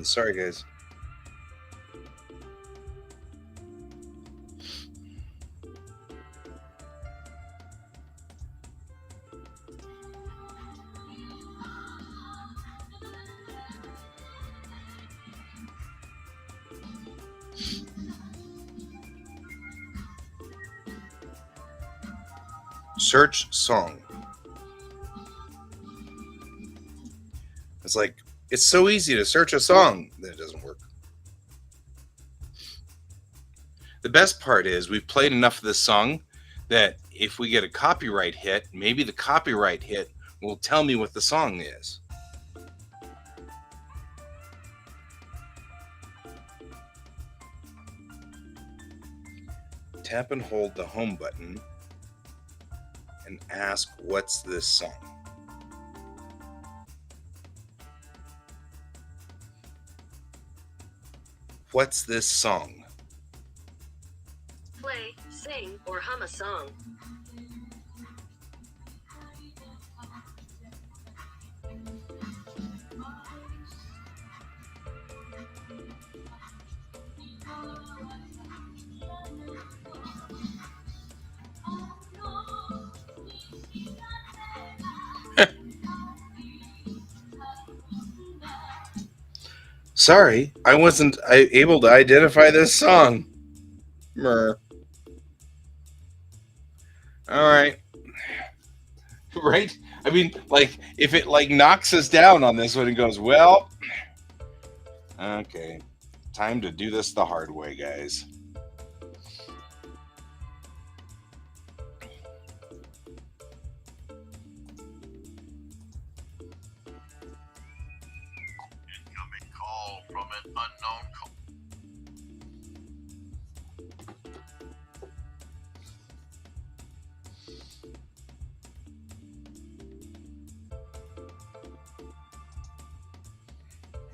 Sorry, guys. Search song. It's like, it's so easy to search a song that it doesn't work. The best part is we've played enough of this song that if we get a copyright hit, maybe the copyright hit will tell me what the song is. Tap and hold the home button and ask, what's this song? What's this song? Play, sing, or hum a song. Sorry, I wasn't able to identify this song. Mer. All right. Right? I mean, like, if it like knocks us down on this one and goes, well, okay, time to do this the hard way, guys. Incoming call from an unknown call.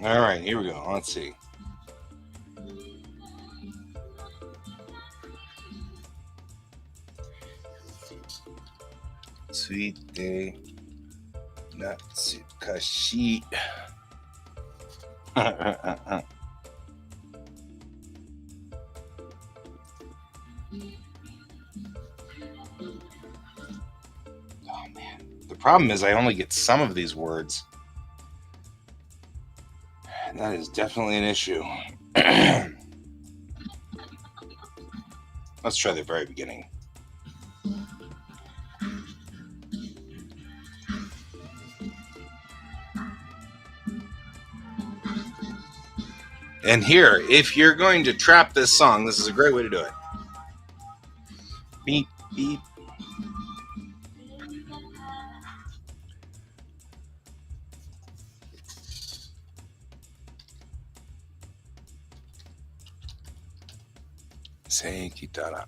All right, here we go. Let's see. Sweet day, Natsukashi. Oh man, the problem is I only get some of these words. That is definitely an issue. Let's try the very beginning. And here, if you're going to trap this song, this is a great way to do it. Beep, beep. Say kitara.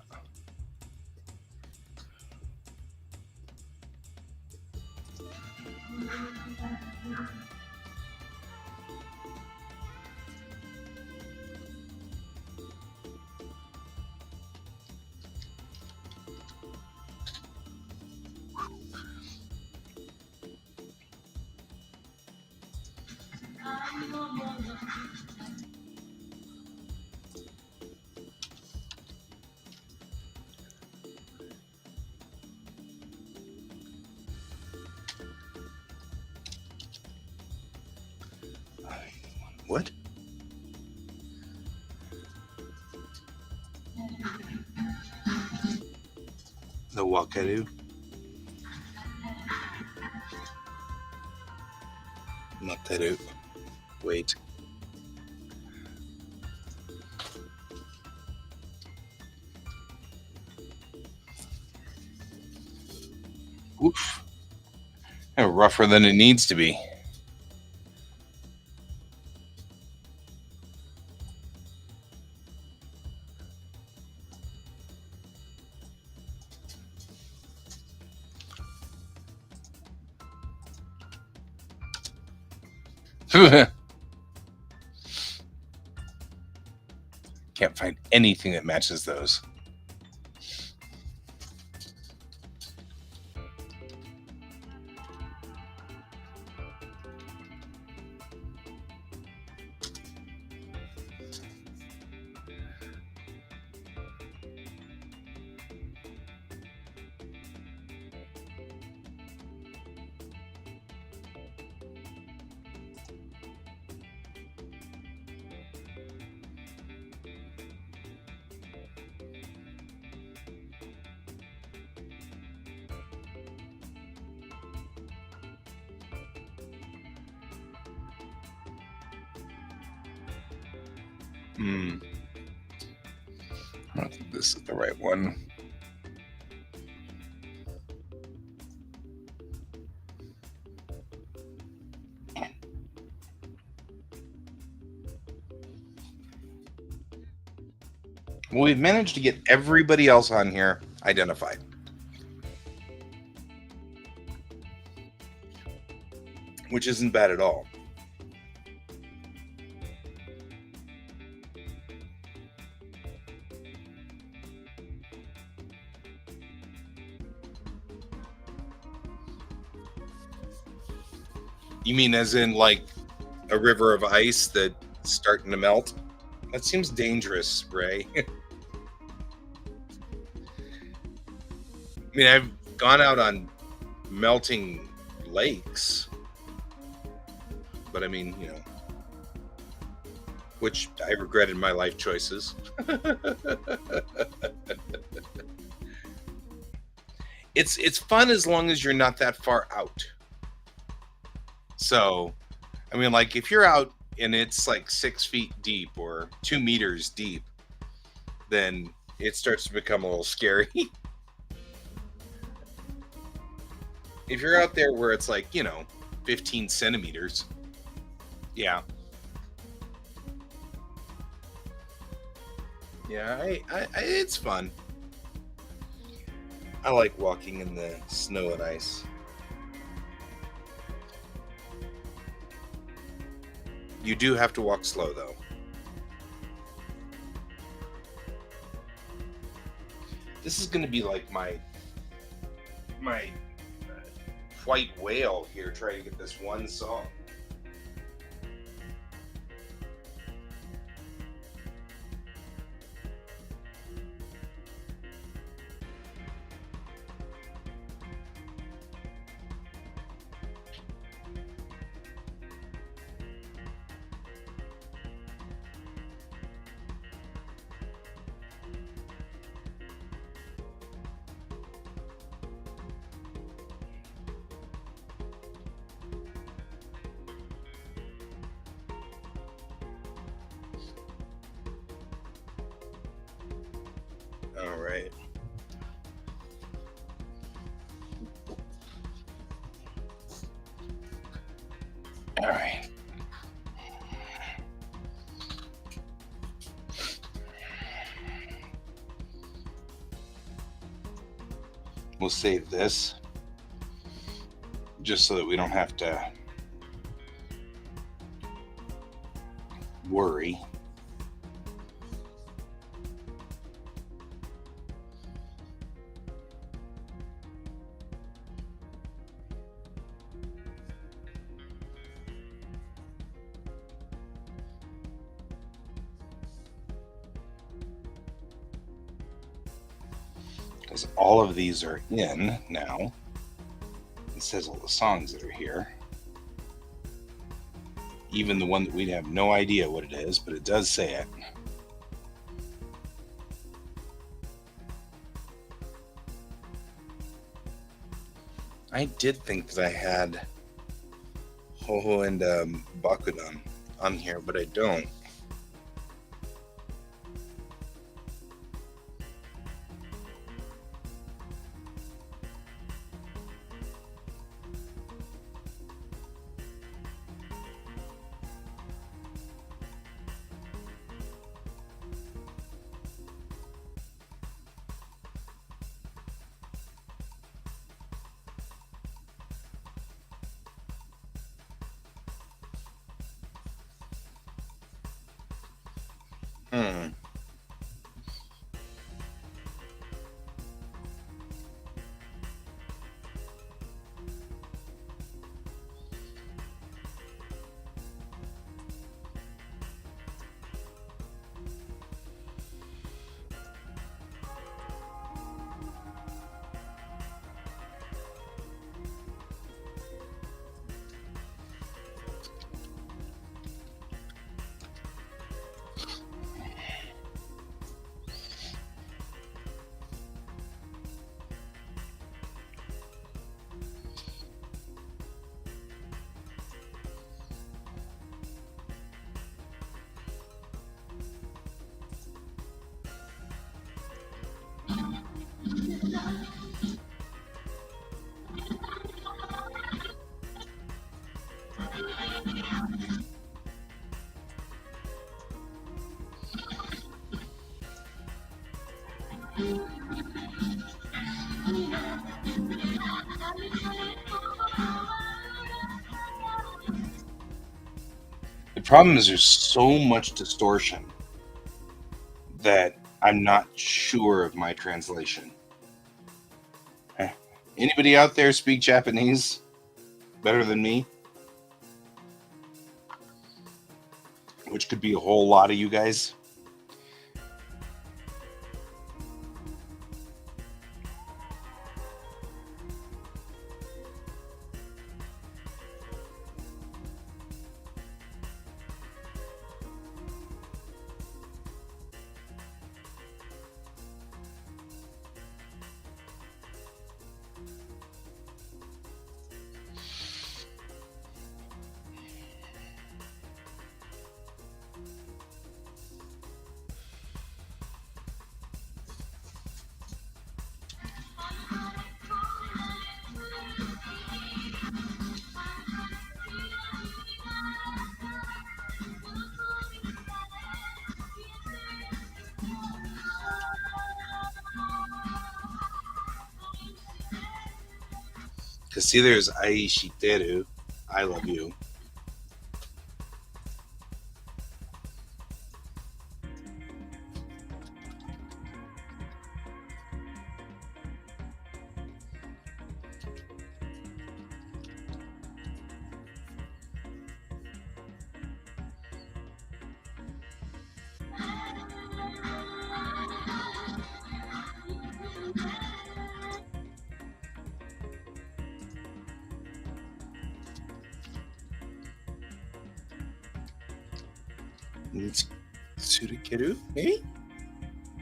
What? The wakaru? Materu. Wait. rougher than it needs to be. Can't find anything that matches those. I don't think this is the right one. Well, we've managed to get everybody else on here identified. Which isn't bad at all. You mean as in like a river of ice that's starting to melt? That seems dangerous, Ray. I mean, I've gone out on melting lakes, but I mean, you know, which I regretted my life choices. It's fun as long as you're not that far out. So, I mean, like if you're out and it's like 6 feet deep or 2 meters deep, then it starts to become a little scary. If you're out there where it's like, you know, 15 centimeters, yeah. Yeah, it's fun. I like walking in the snow and ice. You do have to walk slow, though. This is going to be like my white whale here trying to get this one song. All right. All right. We'll save this just so that we don't have to worry. Because all of these are in now. It says all the songs that are here. Even the one that we have no idea what it is, but it does say it. I did think that I had Ho-Ho and Bakudan on here, but I don't. Hmm. The problem is there's so much distortion that I'm not sure of my translation. Eh. Anybody out there speak Japanese better than me? Which could be a whole lot of you guys. Because see, there's Aishiteru, I love you. It's Tsurukeru? Maybe?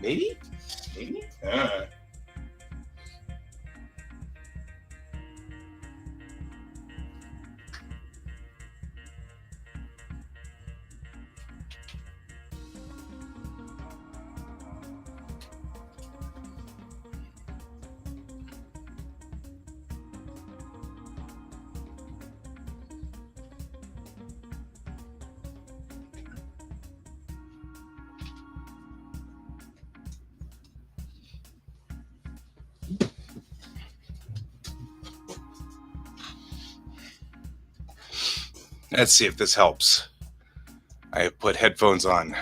Maybe? Maybe? Let's see if this helps. I have put headphones on.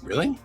Really?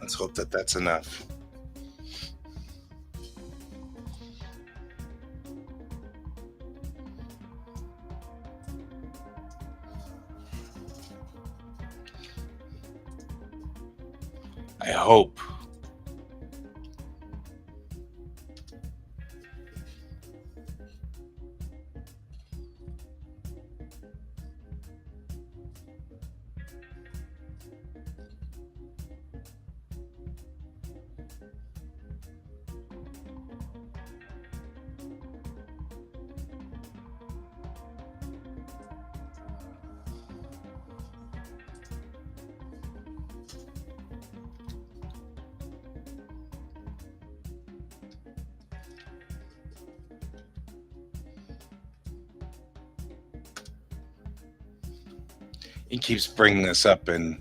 Let's hope that that's enough. I hope. He keeps bringing this up, and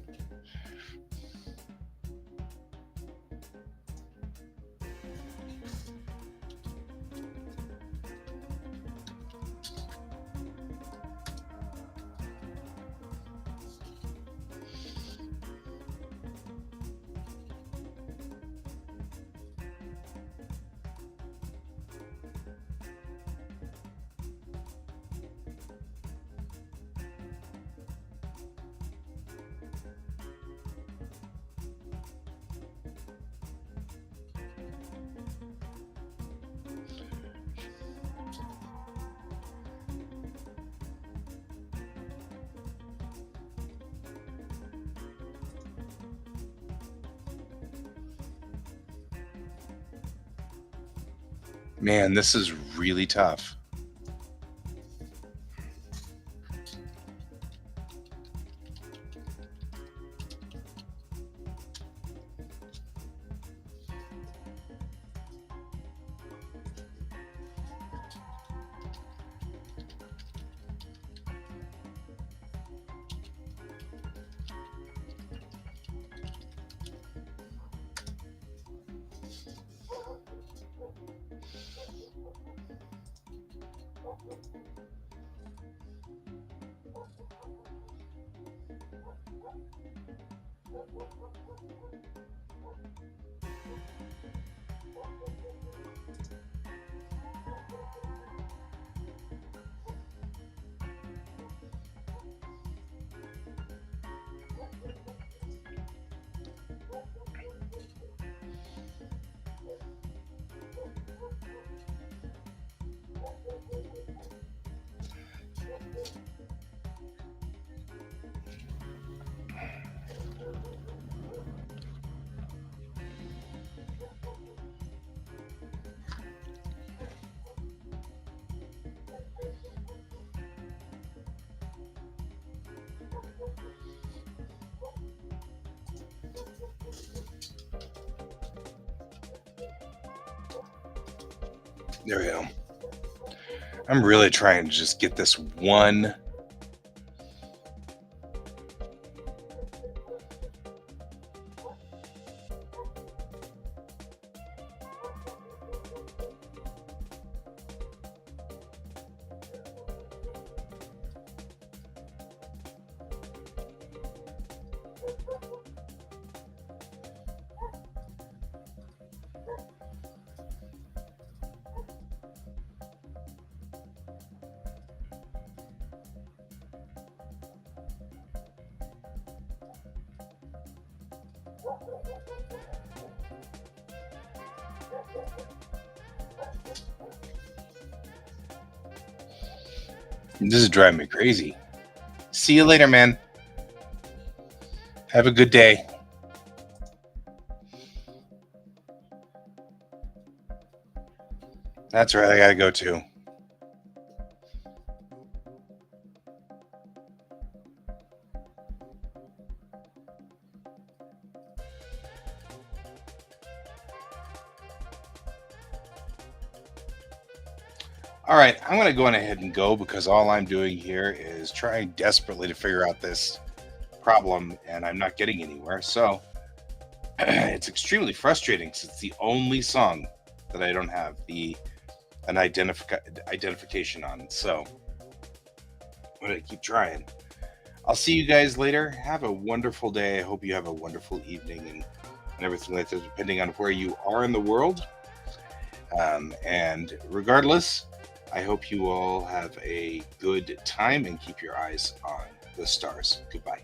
man, this is really tough. There we go. I'm really trying to just get this one. This is driving me crazy. See you later, man. Have a good day. That's right. I gotta go too. All right, I'm going to go on ahead and go because all I'm doing here is trying desperately to figure out this problem and I'm not getting anywhere. So it's extremely frustrating because it's the only song that I don't have an identification on. So I'm going to keep trying. I'll see you guys later. Have a wonderful day. I hope you have a wonderful evening and and everything like that, depending on where you are in the world. And regardless, I hope you all have a good time and keep your eyes on the stars. Goodbye.